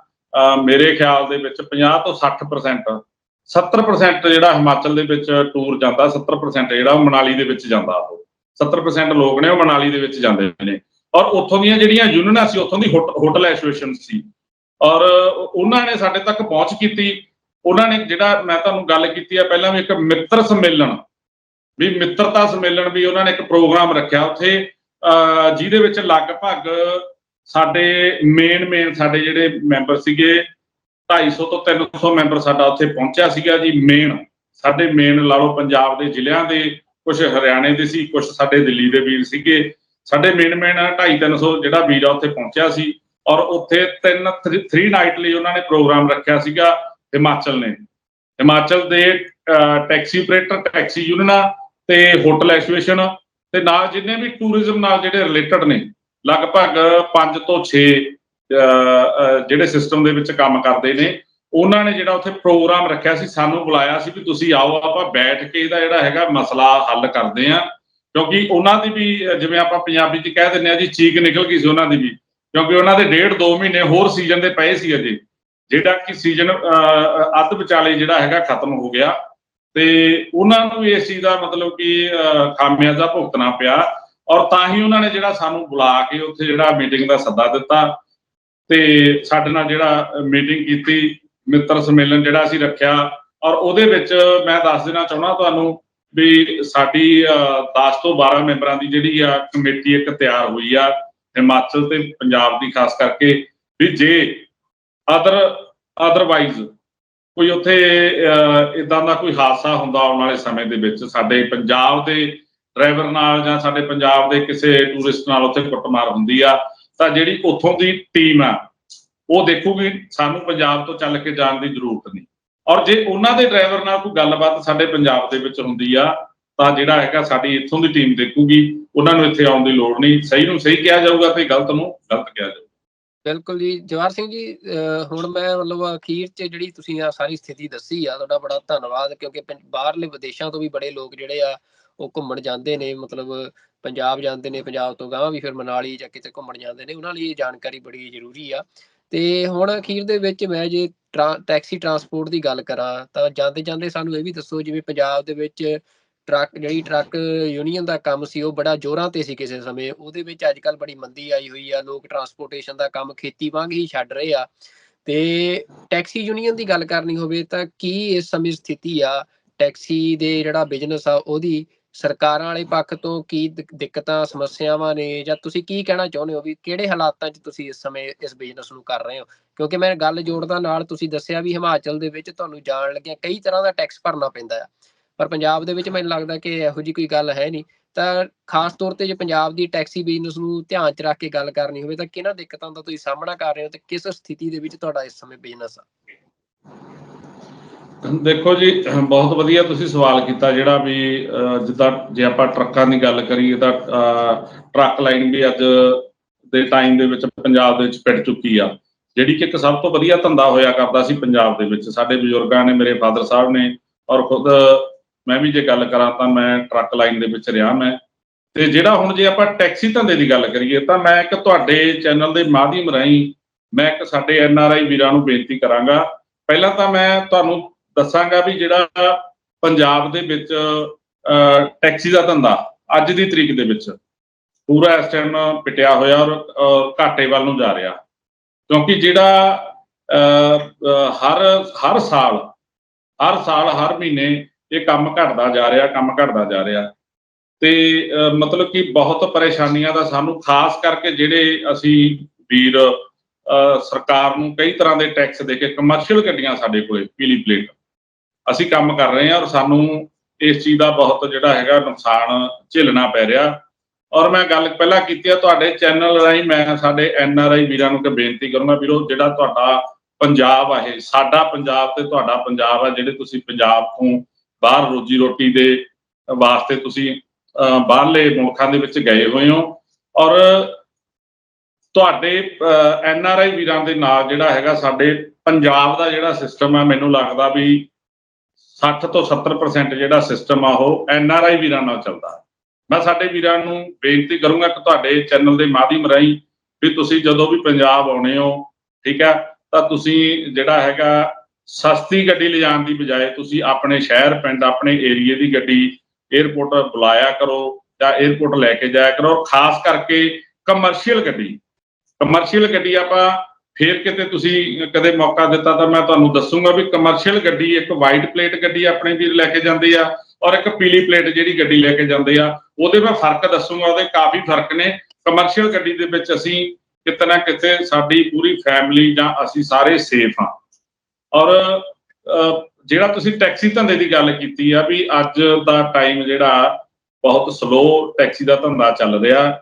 ਮੇਰੇ ਖਿਆਲ ਦੇ ਵਿੱਚ 50 ਤੋਂ 60%, 70% ਜਿਹੜਾ ਹਿਮਾਚਲ ਦੇ ਵਿੱਚ ਟੂਰ ਜਾਂਦਾ, 70% ਜਿਹੜਾ ਉਹ ਮਨਾਲੀ ਦੇ ਵਿੱਚ ਜਾਂਦਾ। ਉਹ 70% ਲੋਕ ਨੇ ਉਹ ਮਨਾਲੀ ਦੇ ਵਿੱਚ ਜਾਂਦੇ ਨੇ। ਔਰ ਉੱਥੋਂ ਦੀਆਂ ਜਿਹੜੀਆਂ ਯੂਨੀਅਨਾਂ ਸੀ, ਉੱਥੋਂ ਦੀ ਹੋਟਲ ਐਸੋਸੀਏਸ਼ਨ ਸੀ, ਔਰ ਉਹਨਾਂ ਨੇ ਸਾਡੇ ਤੱਕ ਪਹੁੰਚ ਕੀਤੀ। ਉਹਨਾਂ ਨੇ ਜਿਹੜਾ ਮੈਂ ਤੁਹਾਨੂੰ ਗੱਲ ਕੀਤੀ ਆ ਪਹਿਲਾਂ ਵੀ, ਇੱਕ ਮਿੱਤਰ ਸੰਮੇਲਨ ਵੀ, ਮਿੱਤਰਤਾ ਸੰਮੇਲਨ ਵੀ ਉਹਨਾਂ ਨੇ ਇੱਕ ਪ੍ਰੋਗਰਾਮ ਰੱਖਿਆ ਉੱਥੇ, ਜਿਹਦੇ ਵਿੱਚ ਲਗਭਗ ਸਾਡੇ ਮੇਨ ਸਾਡੇ ਜਿਹੜੇ ਮੈਂਬਰ ਸੀਗੇ 250 ਤੋਂ 300 ਮੈਂਬਰ ਸਾਡਾ ਉੱਥੇ ਪਹੁੰਚਿਆ ਸੀਗਾ ਜੀ। ਸਾਡੇ ਲਾ ਲਓ ਪੰਜਾਬ ਦੇ ਜ਼ਿਲ੍ਹਿਆਂ ਦੇ, ਕੁਝ ਹਰਿਆਣੇ ਦੇ ਸੀ, ਕੁਝ ਸਾਡੇ ਦਿੱਲੀ ਦੇ ਵੀਰ ਸੀਗੇ। ਸਾਡੇ ਮੇਨ 250-300 ਜਿਹੜਾ ਵੀਰ ਆ ਉੱਥੇ ਪਹੁੰਚਿਆ ਸੀ। ਔਰ ਉੱਥੇ 3 ਨਾਈਟ ਲਈ ਉਹਨਾਂ ਨੇ ਪ੍ਰੋਗਰਾਮ ਰੱਖਿਆ ਸੀਗਾ ਹਿਮਾਚਲ ਦੇ ਟੈਕਸੀ ਆਪਰੇਟਰ, ਟੈਕਸੀ ਯੂਨੀਅਨਾਂ ਤੇ ਹੋਟਲ ਐਸੋਸੀਏਸ਼ਨ ਤੇ ਨਾਲ ਜਿੰਨੇ ਵੀ ਟੂਰਿਜ਼ਮ ਨਾਲ ਜਿਹੜੇ ਰਿਲੇਟਡ ਨੇ, ਲਗਭਗ 5 ਤੋਂ 6 ਜਿਹੜੇ ਸਿਸਟਮ ਦੇ ਵਿੱਚ ਕੰਮ ਕਰਦੇ ਨੇ, ਉਹਨਾਂ ਨੇ ਜਿਹੜਾ ਉੱਥੇ ਪ੍ਰੋਗਰਾਮ ਰੱਖਿਆ ਸੀ, ਸਾਨੂੰ ਬੁਲਾਇਆ ਸੀ ਵੀ ਤੁਸੀਂ ਆਓ, ਆਪਾਂ ਬੈਠ ਕੇ ਇਹਦਾ ਜਿਹੜਾ ਹੈਗਾ ਮਸਲਾ ਹੱਲ ਕਰਦੇ ਆ। ਕਿਉਂਕਿ ਉਹਨਾਂ ਦੀ ਵੀ ਜਿਵੇਂ ਆਪਾਂ ਪੰਜਾਬੀ 'ਚ ਕਹਿ ਦਿੰਦੇ ਆ ਜੀ, ਚੀਕ ਨਿਕਲ ਗਈ ਸੀ ਉਹਨਾਂ ਦੀ ਵੀ, ਕਿਉਂਕਿ ਉਹਨਾਂ ਦੇ 1.5-2 ਮਹੀਨੇ ਹੋਰ ਸੀਜ਼ਨ ਦੇ ਪਏ ਸੀ ਅਜੇ, ਜਿਹੜਾ ਕਿ ਸੀਜ਼ਨ ਅੱਧ ਵਿਚਾਲੇ ਜਿਹੜਾ ਹੈਗਾ ਖਤਮ ਹੋ ਗਿਆ, ਤੇ ਉਹਨਾਂ ਨੂੰ ਇਸ ਚੀਜ਼ ਦਾ ਮਤਲਬ ਕਿ ਖਾਮਿਆਜ਼ਾ ਭੁਗਤਣਾ ਪਿਆ। ਔਰ ਤਾਂ ਹੀ ਉਹਨਾਂ ਨੇ ਜਿਹੜਾ ਸਾਨੂੰ ਬੁਲਾ ਕੇ ਉੱਥੇ ਜਿਹੜਾ ਮੀਟਿੰਗ ਦਾ ਸੱਦਾ ਦਿੱਤਾ ਤੇ ਸਾਡੇ ਨਾਲ ਜਿਹੜਾ ਮੀਟਿੰਗ ਕੀਤੀ, ਮਿੱਤਰ ਸੰਮੇਲਨ ਜਿਹੜਾ ਅਸੀਂ ਰੱਖਿਆ। ਔਰ ਉਹਦੇ ਵਿੱਚ ਮੈਂ ਦੱਸ ਦੇਣਾ ਚਾਹੁੰਦਾ ਤੁਹਾਨੂੰ ਵੀ ਸਾਡੀ 10 ਤੋਂ 12 ਮੈਂਬਰਾਂ ਦੀ ਜਿਹੜੀ ਆ ਕਮੇਟੀ ਇੱਕ ਤਿਆਰ ਹੋਈ ਆ, ਹਿਮਾਚਲ ਤੇ ਪੰਜਾਬ ਦੀ ਖਾਸ ਕਰਕੇ, ਵੀ ਜੇ ਅਦਰਵਾਈਜ਼ ਕੋਈ ਉੱਥੇ ਇਦਾਂ ਦਾ ਕੋਈ ਹਾਦਸਾ ਹੁੰਦਾ ਆਉਣ ਵਾਲੇ ਸਮੇਂ ਦੇ ਵਿੱਚ, ਸਾਡੇ ਪੰਜਾਬ ਦੇ ਡਰਾਈਵਰ ਨਾਲ ਜਾਂ ਸਾਡੇ ਪੰਜਾਬ ਦੇ ਕਿਸੇ ਟੂਰਿਸਟ ਨਾਲ ਉੱਥੇ ਕੁੱਟਮਾਰ ਹੁੰਦੀ ਆ, ਤਾਂ ਜਿਹੜੀ ਉੱਥੋਂ ਦੀ ਟੀਮ ਆ ਉਹ ਦੇਖੂਗੀ ਸਾਨੂੰ ਪੰਜਾਬ ਤੋਂ ਚੱਲ ਕੇ ਜਾਣ ਦੀ ਜ਼ਰੂਰਤ ਨਹੀਂ। ਔਰ ਜੇ ਉਹਨਾਂ ਦੇ ਡਰਾਈਵਰ ਨਾਲ ਕੋਈ ਗੱਲਬਾਤ ਸਾਡੇ ਪੰਜਾਬ ਦੇ ਵਿੱਚ ਹੁੰਦੀ ਆ, ਤਾਂ ਜਿਹੜਾ ਹੈਗਾ ਸਾਡੀ ਇੱਥੋਂ ਦੀ ਟੀਮ ਦੇਖੂਗੀ, ਉਹਨਾਂ ਨੂੰ ਇੱਥੇ ਆਉਣ ਦੀ ਲੋੜ ਨਹੀਂ। ਸਹੀ ਨੂੰ ਸਹੀ ਕਿਹਾ ਜਾਊਗਾ ਤੇ ਗਲਤ ਨੂੰ ਗਲਤ ਕਿਹਾ ਜਾਊਗਾ। ਬਿਲਕੁਲ ਜੀ। ਜਵਾਹਰ ਸਿੰਘ ਜੀ, ਹੁਣ ਮੈਂ ਮਤਲਬ ਅਖੀਰ 'ਚ ਜਿਹੜੀ ਤੁਸੀਂ ਆ ਸਾਰੀ ਸਥਿਤੀ ਦੱਸੀ ਆ, ਤੁਹਾਡਾ ਬੜਾ ਧੰਨਵਾਦ। ਕਿਉਂਕਿ ਬਾਹਰਲੇ ਵਿਦੇਸ਼ਾਂ ਤੋਂ ਵੀ ਬੜੇ ਲੋਕ ਜਿਹੜੇ ਆ ਉਹ ਘੁੰਮਣ ਜਾਂਦੇ ਨੇ, ਮਤਲਬ ਪੰਜਾਬ ਜਾਂਦੇ ਨੇ, ਪੰਜਾਬ ਤੋਂ ਗਾਂਹ ਵੀ ਫਿਰ ਮਨਾਲੀ ਜਾਂ ਕਿਤੇ ਘੁੰਮਣ ਜਾਂਦੇ ਨੇ, ਉਹਨਾਂ ਲਈ ਇਹ ਜਾਣਕਾਰੀ ਬੜੀ ਜ਼ਰੂਰੀ ਆ। ਤੇ ਹੁਣ ਅਖੀਰ ਦੇ ਵਿੱਚ ਮੈਂ ਜੇ ਟੈਕਸੀ ਟਰਾਂਸਪੋਰਟ ਦੀ ਗੱਲ ਕਰਾਂ ਤਾਂ ਜਾਂਦੇ ਜਾਂਦੇ ਸਾਨੂੰ ਇਹ ਵੀ ਦੱਸੋ, ਜਿਵੇਂ ਪੰਜਾਬ ਦੇ ਵਿੱਚ ਟਰੱਕ ਯੂਨੀਅਨ ਦਾ ਕੰਮ ਸੀ ਉਹ ਬੜਾ ਜ਼ੋਰਾਂ ਤੇ ਸੀ ਕਿਸੇ ਸਮੇਂ, ਉਹਦੇ ਵਿੱਚ ਅੱਜ ਕੱਲ੍ਹ ਬੜੀ ਮੰਦੀ ਆਈ ਹੋਈ ਆ, ਲੋਕ ਟਰਾਂਸਪੋਰਟੇਸ਼ਨ ਦਾ ਕੰਮ ਖੇਤੀ ਵਾਂਗ ਹੀ ਛੱਡ ਰਹੇ ਆ। ਤੇ ਟੈਕਸੀ ਯੂਨੀਅਨ ਦੀ ਗੱਲ ਕਰਨੀ ਹੋਵੇ ਤਾਂ ਕੀ ਇਸ ਸਮੇਂ ਸਥਿਤੀ ਆ ਟੈਕਸੀ ਦੇ ਜਿਹੜਾ ਬਿਜ਼ਨਸ ਆ ਉਹਦੀ, ਸਰਕਾਰਾਂ ਵਾਲੇ ਪੱਖ ਤੋਂ ਕੀ ਦਿੱਕਤਾਂ ਸਮੱਸਿਆਵਾਂ ਨੇ, ਜਾਂ ਤੁਸੀਂ ਕੀ ਕਹਿਣਾ ਚਾਹੁੰਦੇ ਹੋ ਵੀ ਕਿਹੜੇ ਹਾਲਾਤਾਂ 'ਚ ਤੁਸੀਂ ਇਸ ਸਮੇਂ ਇਸ ਬਿਜ਼ਨਸ ਨੂੰ ਕਰ ਰਹੇ ਹੋ? ਕਿਉਂਕਿ ਮੈਂ ਗੱਲ ਜੋੜਦਾ ਨਾਲ, ਤੁਸੀਂ ਦੱਸਿਆ ਵੀ ਹਿਮਾਚਲ ਦੇ ਵਿੱਚ ਤੁਹਾਨੂੰ ਜਾਣ ਲੱਗਿਆ ਕਈ ਤਰ੍ਹਾਂ ਦਾ ਟੈਕਸ ਭਰਨਾ ਪੈਂਦਾ ਆ, ਪਰ ਪੰਜਾਬ ਦੇ ਵਿੱਚ ਮੈਨੂੰ ਲੱਗਦਾ ਕਿ ਇਹੋ ਜਿਹੀ ਕੋਈ ਗੱਲ ਹੈ ਨਹੀਂ। ਤਾਂ ਖਾਸ ਤੌਰ ਤੇ ਜੇ ਪੰਜਾਬ ਦੀ ਟੈਕਸੀ ਬਿਜ਼ਨਸ ਨੂੰ ਧਿਆਨ 'ਚ ਰੱਖ ਕੇ ਗੱਲ ਕਰਨੀ ਹੋਵੇ ਤਾਂ ਕਿਹਨਾਂ ਦਿੱਕਤਾਂ ਦਾ ਤੁਸੀਂ ਸਾਹਮਣਾ ਕਰ ਰਹੇ ਹੋ ਤੇ ਕਿਸ ਸਥਿਤੀ ਦੇ ਵਿੱਚ ਤੁਹਾਡਾ ਇਸ ਸਮੇਂ ਬਿਜ਼ਨਸ ਆ? ਦੇਖੋ ਜੀ, ਬਹੁਤ ਵਧੀਆ ਤੁਸੀਂ ਸਵਾਲ ਕੀਤਾ, ਜਿਹੜਾ ਵੀ ਜਿੱਦਾਂ ਜੇ ਆਪਾਂ ਟਰੱਕਾਂ ਦੀ ਗੱਲ ਕਰੀਏ ਤਾਂ ਟਰੱਕ ਲਾਈਨ ਵੀ ਅੱਜ ਦੇ ਟਾਈਮ ਦੇ ਵਿੱਚ ਪੰਜਾਬ ਦੇ ਵਿੱਚ ਪਿੜ ਚੁੱਕੀ ਆ, ਜਿਹੜੀ ਕਿ ਇੱਕ ਸਭ ਤੋਂ ਵਧੀਆ ਧੰਦਾ ਹੋਇਆ ਕਰਦਾ ਸੀ ਪੰਜਾਬ ਦੇ ਵਿੱਚ। ਸਾਡੇ ਬਜ਼ੁਰਗਾਂ ਨੇ, ਮੇਰੇ ਫਾਦਰ ਸਾਹਿਬ ਨੇ, ਔਰ ਖੁਦ ਮੈਂ ਵੀ ਜੇ ਗੱਲ ਕਰਾਂ ਤਾਂ ਮੈਂ ਟਰੱਕ ਲਾਈਨ ਦੇ ਵਿੱਚ ਰਿਹਾ ਮੈਂ। ਤੇ ਜਿਹੜਾ ਹੁਣ ਜੇ ਆਪਾਂ ਟੈਕਸੀ ਧੰਦੇ ਦੀ ਗੱਲ ਕਰੀਏ ਤਾਂ ਮੈਂ ਇੱਕ ਤੁਹਾਡੇ ਚੈਨਲ ਦੇ ਮਾਧਿਅਮ ਰਾਹੀਂ ਮੈਂ ਇੱਕ ਸਾਡੇ NRI ਵੀਰਾਂ ਨੂੰ ਬੇਨਤੀ ਕਰਾਂਗਾ। ਪਹਿਲਾਂ ਤਾਂ ਮੈਂ ਤੁਹਾਨੂੰ ਦੱਸਾਂਗਾ ਵੀ ਜਿਹੜਾ ਪੰਜਾਬ ਦੇ ਵਿੱਚ ਟੈਕਸੀ ਦਾ ਧੰਦਾ ਅੱਜ ਦੀ ਤਰੀਕ ਦੇ ਵਿੱਚ ਪੂਰਾ ਇਸ ਟਾਈਮ ਪਿਟਿਆ ਹੋਇਆ ਔਰ ਘਾਟੇ ਵੱਲ ਨੂੰ ਜਾ ਰਿਹਾ, ਕਿਉਂਕਿ ਜਿਹੜਾ ਹਰ ਸਾਲ ਹਰ ਮਹੀਨੇ ਇਹ ਕੰਮ ਘਟਦਾ ਜਾ ਰਿਹਾ ਤੇ ਮਤਲਬ ਕਿ ਬਹੁਤ ਪਰੇਸ਼ਾਨੀਆਂ ਦਾ ਸਾਨੂੰ, ਖਾਸ ਕਰਕੇ ਜਿਹੜੇ ਅਸੀਂ ਵੀਰ ਸਰਕਾਰ ਨੂੰ ਕਈ ਤਰ੍ਹਾਂ ਦੇ ਟੈਕਸ ਦੇ ਕੇ ਕਮਰਸ਼ੀਅਲ ਗੱਡੀਆਂ ਸਾਡੇ ਕੋਲੇ ਪੀਲੀ ਪਲੇਟ ਅਸੀਂ ਕੰਮ ਕਰ ਰਹੇ ਹਾਂ, ਔਰ ਸਾਨੂੰ ਇਸ ਚੀਜ਼ ਦਾ ਬਹੁਤ ਜਿਹੜਾ ਹੈਗਾ ਨੁਕਸਾਨ ਝੇਲਣਾ ਪੈ ਰਿਹਾ। ਔਰ ਮੈਂ ਗੱਲ ਪਹਿਲਾਂ ਕੀਤੀ ਆ ਤੁਹਾਡੇ ਚੈਨਲ ਰਾਹੀਂ, ਮੈਂ ਸਾਡੇ NRI ਵੀਰਾਂ ਨੂੰ ਬੇਨਤੀ ਕਰੂੰਗਾ, ਵੀਰੋ ਜਿਹੜਾ ਤੁਹਾਡਾ ਪੰਜਾਬ ਆ, ਇਹ ਸਾਡਾ ਪੰਜਾਬ ਤੇ ਤੁਹਾਡਾ ਪੰਜਾਬ ਆ, ਜਿਹੜੇ ਤੁਸੀਂ ਪੰਜਾਬ ਤੋਂ ਬਾਹਰ ਰੋਜੀ ਰੋਟੀ ਦੇ ਵਾਸਤੇ ਤੁਸੀਂ ਬਾਹਰਲੇ ਮੁਲਕਾਂ ਦੇ ਵਿੱਚ ਗਏ ਹੋਏ ਹੋ, ਔਰ ਤੁਹਾਡੇ NRI ਵੀਰਾਂ ਦੇ ਨਾਲ ਜਿਹੜਾ ਹੈਗਾ ਸਾਡੇ ਪੰਜਾਬ ਦਾ ਜਿਹੜਾ ਸਿਸਟਮ ਆ, ਮੈਨੂੰ ਲੱਗਦਾ ਵੀ 60 ਤੋਂ 70% ਜਿਹੜਾ ਸਿਸਟਮ ਆ ਉਹ NRI ਵੀਰਾਂ ਨਾਲ ਚੱਲਦਾ। ਮੈਂ ਸਾਡੇ ਵੀਰਾਂ ਨੂੰ ਬੇਨਤੀ ਕਰੂੰਗਾ ਕਿ ਤੁਹਾਡੇ ਚੈਨਲ ਦੇ ਮਾਧਿਅਮ ਰਾਹੀਂ ਵੀ ਤੁਸੀਂ ਜਦੋਂ ਵੀ ਪੰਜਾਬ ਆਉਣੇ ਹੋ, ਠੀਕ ਹੈ, ਤਾਂ ਤੁਸੀਂ ਜਿਹੜਾ ਹੈਗਾ ਸਸਤੀ ਗੱਡੀ ਲਿਜਾਣ ਦੀ ਬਜਾਏ ਤੁਸੀਂ ਆਪਣੇ ਸ਼ਹਿਰ ਪਿੰਡ ਆਪਣੇ ਏਰੀਏ ਦੀ ਗੱਡੀ 에ਅਰਪੋਰਟ ਬੁਲਾਇਆ ਕਰੋ ਜਾਂ 에ਅਰਪੋਰਟ ਲੈ ਕੇ ਜਾਇਆ ਕਰੋ। ਖਾਸ ਕਰਕੇ ਕਮਰਸ਼ੀਅਲ ਗੱਡੀ ਆਪਾਂ ਫੇਰ ਕਿਤੇ ਤੁਸੀਂ ਕਦੇ ਮੌਕਾ ਦਿੱਤਾ ਤਾਂ ਮੈਂ ਤੁਹਾਨੂੰ ਦੱਸੂਗਾ ਵੀ ਕਮਰਸ਼ੀਅਲ ਗੱਡੀ, ਇੱਕ ਵਾਈਟ ਪਲੇਟ ਗੱਡੀ ਆਪਣੇ ਵੀਰ ਲੈ ਕੇ ਜਾਂਦੇ ਆ ਔਰ ਇੱਕ ਪੀਲੀ ਪਲੇਟ ਜਿਹੜੀ ਗੱਡੀ ਲੈ ਕੇ ਜਾਂਦੇ ਆ, ਉਹਦੇ ਮੈਂ ਫਰਕ ਦੱਸੂਗਾ। ਉਹਦੇ ਕਾਫੀ ਫਰਕ ਨੇ। ਕਮਰਸ਼ੀਅਲ ਗੱਡੀ ਦੇ ਵਿੱਚ ਅਸੀਂ ਕਿਤੇ ਨਾ ਕਿਤੇ ਸਾਡੀ ਪੂਰੀ ਫੈਮਿਲੀ ਜਾਂ ਅਸੀਂ ਸਾਰੇ ਸੇਫ ਹਾਂ। ਔਰ ਜਿਹੜਾ ਤੁਸੀਂ ਟੈਕਸੀ ਧੰਦੇ ਦੀ ਗੱਲ ਕੀਤੀ ਆ, ਵੀ ਅੱਜ ਦਾ ਟਾਈਮ ਜਿਹੜਾ ਬਹੁਤ ਸਲੋ ਟੈਕਸੀ ਦਾ ਧੰਦਾ ਚੱਲ ਰਿਹਾ।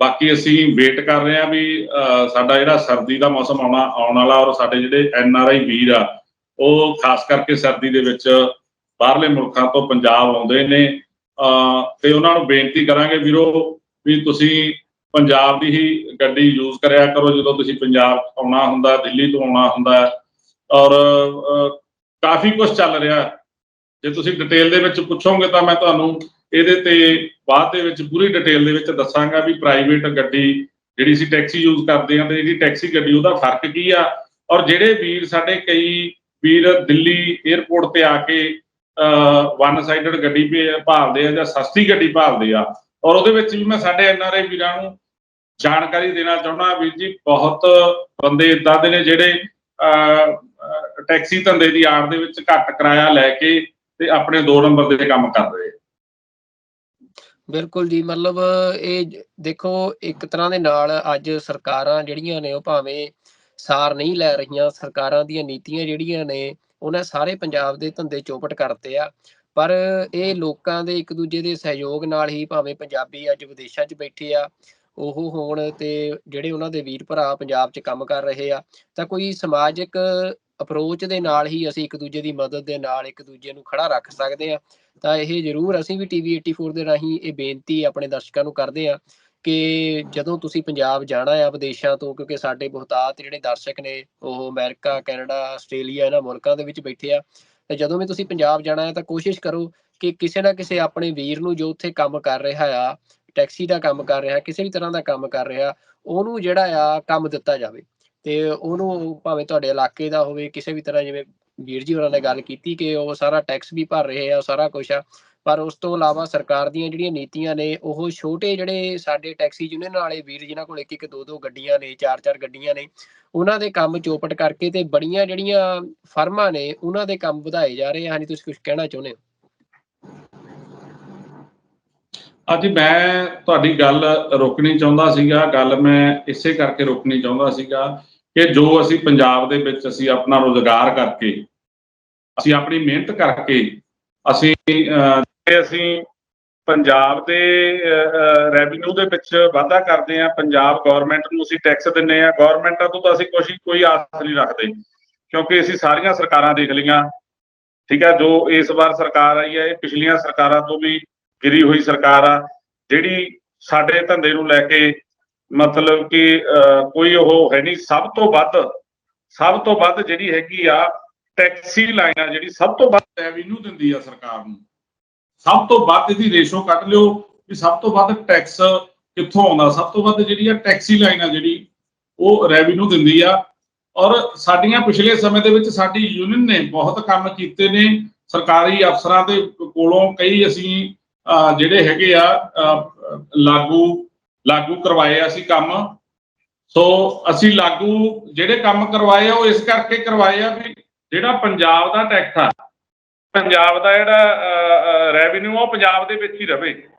ਬਾਕੀ ਅਸੀਂ ਵੇਟ ਕਰ ਰਹੇ ਹਾਂ ਵੀ ਸਾਡਾ ਜਿਹੜਾ ਸਰਦੀ ਦਾ ਮੌਸਮ ਆਉਣ ਵਾਲਾ, ਔਰ ਸਾਡੇ ਜਿਹੜੇ NRI ਵੀਰ ਆ ਉਹ ਖਾਸ ਕਰਕੇ ਸਰਦੀ ਦੇ ਵਿੱਚ ਬਾਹਰਲੇ ਮੁਲਕਾਂ ਤੋਂ ਪੰਜਾਬ ਆਉਂਦੇ ਨੇ, ਤੇ ਉਹਨਾਂ ਨੂੰ ਬੇਨਤੀ ਕਰਾਂਗੇ ਵੀਰੋ ਵੀ ਤੁਸੀਂ ਪੰਜਾਬ ਦੀ ਹੀ ਗੱਡੀ ਯੂਜ਼ ਕਰਿਆ ਕਰੋ ਜਦੋਂ ਤੁਸੀਂ ਪੰਜਾਬ ਆਉਣਾ ਹੁੰਦਾ, ਦਿੱਲੀ ਤੋਂ ਆਉਣਾ ਹੁੰਦਾ। ਔਰ ਕਾਫੀ ਕੁਝ ਚੱਲ ਰਿਹਾ। ਜੇ ਤੁਸੀਂ ਡਿਟੇਲ ਦੇ ਵਿੱਚ ਪੁੱਛੋਗੇ ਤਾਂ ਮੈਂ ਤੁਹਾਨੂੰ ਇਹਦੇ ਤੇ ਬਾਅਦ ਦੇ ਵਿੱਚ ਪੂਰੀ ਡਿਟੇਲ ਦੇ ਵਿੱਚ ਦੱਸਾਂਗਾ ਵੀ ਪ੍ਰਾਈਵੇਟ ਗੱਡੀ ਜਿਹੜੀ ਅਸੀਂ ਟੈਕਸੀ ਯੂਜ਼ ਕਰਦੇ ਹਾਂ ਤੇ ਜਿਹੜੀ ਟੈਕਸੀ ਗੱਡੀ ਉਹਦਾ ਫਰਕ ਕੀ ਆ। ਔਰ ਜਿਹੜੇ ਵੀਰ ਸਾਡੇ ਕਈ ਵੀਰ ਦਿੱਲੀ ਏਅਰਪੋਰਟ ਤੇ ਆ ਕੇ ਵਨ ਸਾਈਡਡ ਗੱਡੀ ਭਾਲਦੇ ਆ ਜਾਂ ਸਸਤੀ ਗੱਡੀ ਭਾਲਦੇ ਆ। ਔਰ ਉਹਦੇ ਵਿੱਚ ਵੀ ਮੈਂ ਸਾਡੇ NRI ਵੀਰਾਂ ਨੂੰ ਜਾਣਕਾਰੀ ਦੇਣਾ ਚਾਹੁੰਦਾ ਵੀਰ ਜੀ, ਬਹੁਤ ਬੰਦੇ ਇੱਦਾਂ ਦੇ ਨੇ ਜਿਹੜੇ ਟੈਕਸੀ ਧੰਦੇ ਦੀ ਆੜ ਦੇ ਵਿੱਚ ਘੱਟ ਕਿਰਾਇਆ ਲੈ ਕੇ ਤੇ ਆਪਣੇ 2 ਨੰਬਰ ਦੇ ਕੰਮ ਕਰ ਰਹੇ। ਬਿਲਕੁਲ ਜੀ, ਮਤਲਬ ਇਹ ਦੇਖੋ ਇੱਕ ਤਰ੍ਹਾਂ ਦੇ ਨਾਲ ਅੱਜ ਸਰਕਾਰਾਂ ਜਿਹੜੀਆਂ ਨੇ ਉਹ ਭਾਵੇਂ ਸਾਰ ਨਹੀਂ ਲੈ ਰਹੀਆਂ, ਸਰਕਾਰਾਂ ਦੀਆਂ ਨੀਤੀਆਂ ਜਿਹੜੀਆਂ ਨੇ ਉਹਨਾਂ ਸਾਰੇ ਪੰਜਾਬ ਦੇ ਧੰਦੇ ਚੌਪਟ ਕਰਤੇ ਆ, ਪਰ ਇਹ ਲੋਕਾਂ ਦੇ ਇੱਕ ਦੂਜੇ ਦੇ ਸਹਿਯੋਗ ਨਾਲ ਹੀ ਭਾਵੇਂ ਪੰਜਾਬੀ ਅੱਜ ਵਿਦੇਸ਼ਾਂ 'ਚ ਬੈਠੇ ਆ ਉਹ ਹੋਣ ਤੇ ਜਿਹੜੇ ਉਹਨਾਂ ਦੇ ਵੀਰ ਭਰਾ ਪੰਜਾਬ 'ਚ ਕੰਮ ਕਰ ਰਹੇ ਆ, ਤਾਂ ਕੋਈ ਸਮਾਜਿਕ ਅਪਰੋਚ ਦੇ ਨਾਲ ਹੀ ਅਸੀਂ ਇੱਕ ਦੂਜੇ ਦੀ ਮਦਦ ਦੇ ਨਾਲ ਇੱਕ ਦੂਜੇ ਨੂੰ ਖੜਾ ਰੱਖ ਸਕਦੇ ਆ। ਤਾਂ ਇਹ ਜ਼ਰੂਰ ਅਸੀਂ ਵੀ TV 84 ਦੇ ਰਾਹੀਂ ਇਹ ਬੇਨਤੀ ਆਪਣੇ ਦਰਸ਼ਕਾਂ ਨੂੰ ਕਰਦੇ ਆ ਕਿ ਜਦੋਂ ਤੁਸੀਂ ਪੰਜਾਬ ਜਾਣਾ ਆ ਵਿਦੇਸ਼ਾਂ ਤੋਂ, ਕਿਉਂਕਿ ਸਾਡੇ ਬਹੁਤਾਤ ਜਿਹੜੇ ਦਰਸ਼ਕ ਨੇ ਉਹ ਅਮਰੀਕਾ, ਕੈਨੇਡਾ, ਆਸਟ੍ਰੇਲੀਆ ਇਹਨਾਂ ਮੁਲਕਾਂ ਦੇ ਵਿੱਚ ਬੈਠੇ ਆ, ਤੇ ਜਦੋਂ ਵੀ ਤੁਸੀਂ ਪੰਜਾਬ ਜਾਣਾ ਹੈ ਤਾਂ ਕੋਸ਼ਿਸ਼ ਕਰੋ ਕਿ ਕਿਸੇ ਨਾ ਕਿਸੇ ਆਪਣੇ ਵੀਰ ਨੂੰ ਜੋ ਉੱਥੇ ਕੰਮ ਕਰ ਰਿਹਾ ਆ, ਟੈਕਸੀ ਦਾ ਕੰਮ ਕਰ ਰਿਹਾ, ਕਿਸੇ ਵੀ ਤਰ੍ਹਾਂ ਦਾ ਕੰਮ ਕਰ ਰਿਹਾ, ਉਹਨੂੰ ਜਿਹੜਾ ਆ ਕੰਮ ਦਿੱਤਾ ਜਾਵੇ ਤੇ ਉਹਨੂੰ ਭਾਵੇਂ ਤੁਹਾਡੇ ਇਲਾਕੇ ਦਾ ਹੋਵੇ ਕਿਸੇ ਵੀ ਤਰ੍ਹਾਂ, ਜਿਵੇਂ ਵੀਰ ਜੀ ਹੋਰਾਂ ਨੇ ਗੱਲ ਕੀਤੀ ਕਿ ਉਹ ਸਾਰਾ ਟੈਕਸ ਵੀ ਭਰ ਰਹੇ ਆ, ਸਾਰਾ ਕੁਛ ਆ, ਪਰ ਉਸ ਤੋਂ ਇਲਾਵਾ ਸਰਕਾਰ ਦੀਆਂ ਜਿਹੜੀਆਂ ਨੀਤੀਆਂ ਨੇ ਉਹ ਛੋਟੇ ਜਿਹੜੇ ਸਾਡੇ ਟੈਕਸੀ ਯੂਨੀਅਨ ਵਾਲੇ ਵੀਰ ਜਿਨ੍ਹਾਂ ਕੋਲ 1-1, 2-2 ਗੱਡੀਆਂ ਨੇ, 4-4 ਗੱਡੀਆਂ ਨੇ, ਉਹਨਾਂ ਦੇ ਕੰਮ ਚੌਪਟ ਕਰਕੇ ਤੇ ਬੜੀਆਂ ਜਿਹੜੀਆਂ ਫਰਮਾਂ ਨੇ ਉਹਨਾਂ ਦੇ ਕੰਮ ਵਧਾਏ ਜਾ ਰਹੇ ਆ। ਹਾਂਜੀ, ਤੁਸੀਂ ਕੁਝ ਕਹਿਣਾ ਚਾਹੁੰਦੇ ਹੋ? ਅੱਜ ਮੈਂ ਤੁਹਾਡੀ ਗੱਲ ਰੋਕਣੀ ਚਾਹੁੰਦਾ ਸੀਗਾ, ਗੱਲ ਮੈਂ ਇਸੇ ਕਰਕੇ ਰੋਕਣੀ ਚਾਹੁੰਦਾ ਸੀਗਾ ਕਿ ਜੋ ਅਸੀਂ ਪੰਜਾਬ ਦੇ ਵਿੱਚ ਅਸੀਂ ਆਪਣਾ ਰੁਜ਼ਗਾਰ ਕਰਕੇ, ਅਸੀਂ ਆਪਣੀ ਮਿਹਨਤ ਕਰਕੇ ਅਸੀਂ ਪੰਜਾਬ ਦੇ ਰੈਵਨਿਊ ਦੇ ਵਿੱਚ ਵਾਧਾ ਕਰਦੇ ਹਾਂ, ਪੰਜਾਬ ਗੌਰਮੈਂਟ ਨੂੰ ਅਸੀਂ ਟੈਕਸ ਦਿੰਦੇ ਹਾਂ, ਗੌਰਮੈਂਟਾਂ ਤੋਂ ਤਾਂ ਅਸੀਂ ਕੋਈ ਆਸ ਨਹੀਂ ਰੱਖਦੇ ਕਿਉਂਕਿ ਅਸੀਂ ਸਾਰੀਆਂ ਸਰਕਾਰਾਂ ਦੇਖ ਲਈਆਂ। ਠੀਕ ਹੈ, ਜੋ ਇਸ ਵਾਰ ਸਰਕਾਰ ਆਈ ਹੈ ਇਹ ਪਿਛਲੀਆਂ ਸਰਕਾਰਾਂ ਤੋਂ ਵੀ ਗਿਰੀ ਹੋਈ ਸਰਕਾਰ ਆ, ਜਿਹੜੀ ਸਾਡੇ ਧੰਦੇ ਨੂੰ ਲੈ ਕੇ ਮਤਲਬ ਕਿ ਕੋਈ ਉਹ ਹੈ ਨਹੀਂ। ਸਭ ਤੋਂ ਵੱਧ ਜਿਹੜੀ ਹੈਗੀ ਆ ਟੈਕਸੀ ਲਾਈਨ ਆ ਜਿਹੜੀ ਸਭ ਤੋਂ ਵੱਧ ਰੈਵਨਿਊ ਦਿੰਦੀ ਆ ਸਰਕਾਰ ਨੂੰ। ਸਭ ਤੋਂ ਵੱਧ ਇਹਦੀ ਰੇਸ਼ੋ ਕੱਢ ਲਿਓ ਵੀ ਸਭ ਤੋਂ ਵੱਧ ਟੈਕਸ ਕਿੱਥੋਂ ਆਉਂਦਾ। ਸਭ ਤੋਂ ਵੱਧ ਜਿਹੜੀ ਆ ਟੈਕਸੀ ਲਾਈਨ ਆ ਜਿਹੜੀ ਉਹ ਰੈਵਨਿਊ ਦਿੰਦੀ ਆ। ਔਰ ਸਾਡੀਆਂ ਪਿਛਲੇ ਸਮੇਂ ਦੇ ਵਿੱਚ ਸਾਡੀ ਯੂਨੀਅਨ ਨੇ ਬਹੁਤ ਕੰਮ ਕੀਤੇ ਨੇ, ਸਰਕਾਰੀ ਅਫਸਰਾਂ ਦੇ ਕੋਲੋਂ ਕਈ ਅਸੀਂ ਜਿਹੜੇ ਹੈਗੇ ਆ ਲਾਗੂ ਕਰਵਾਏ ਅਸੀਂ ਕੰਮ। ਸੋ ਅਸੀਂ ਲਾਗੂ ਜਿਹੜੇ ਕੰਮ ਕਰਵਾਏ ਆ ਉਹ ਇਸ ਕਰਕੇ ਕਰਵਾਏ ਆ ਵੀ ਜਿਹੜਾ ਪੰਜਾਬ ਦਾ ਟੈਕਸ ਆ, ਪੰਜਾਬ ਦਾ ਜਿਹੜਾ ਰੈਵਨਿਊ ਆ ਉਹ ਪੰਜਾਬ ਦੇ ਵਿੱਚ ਹੀ ਰਵੇ,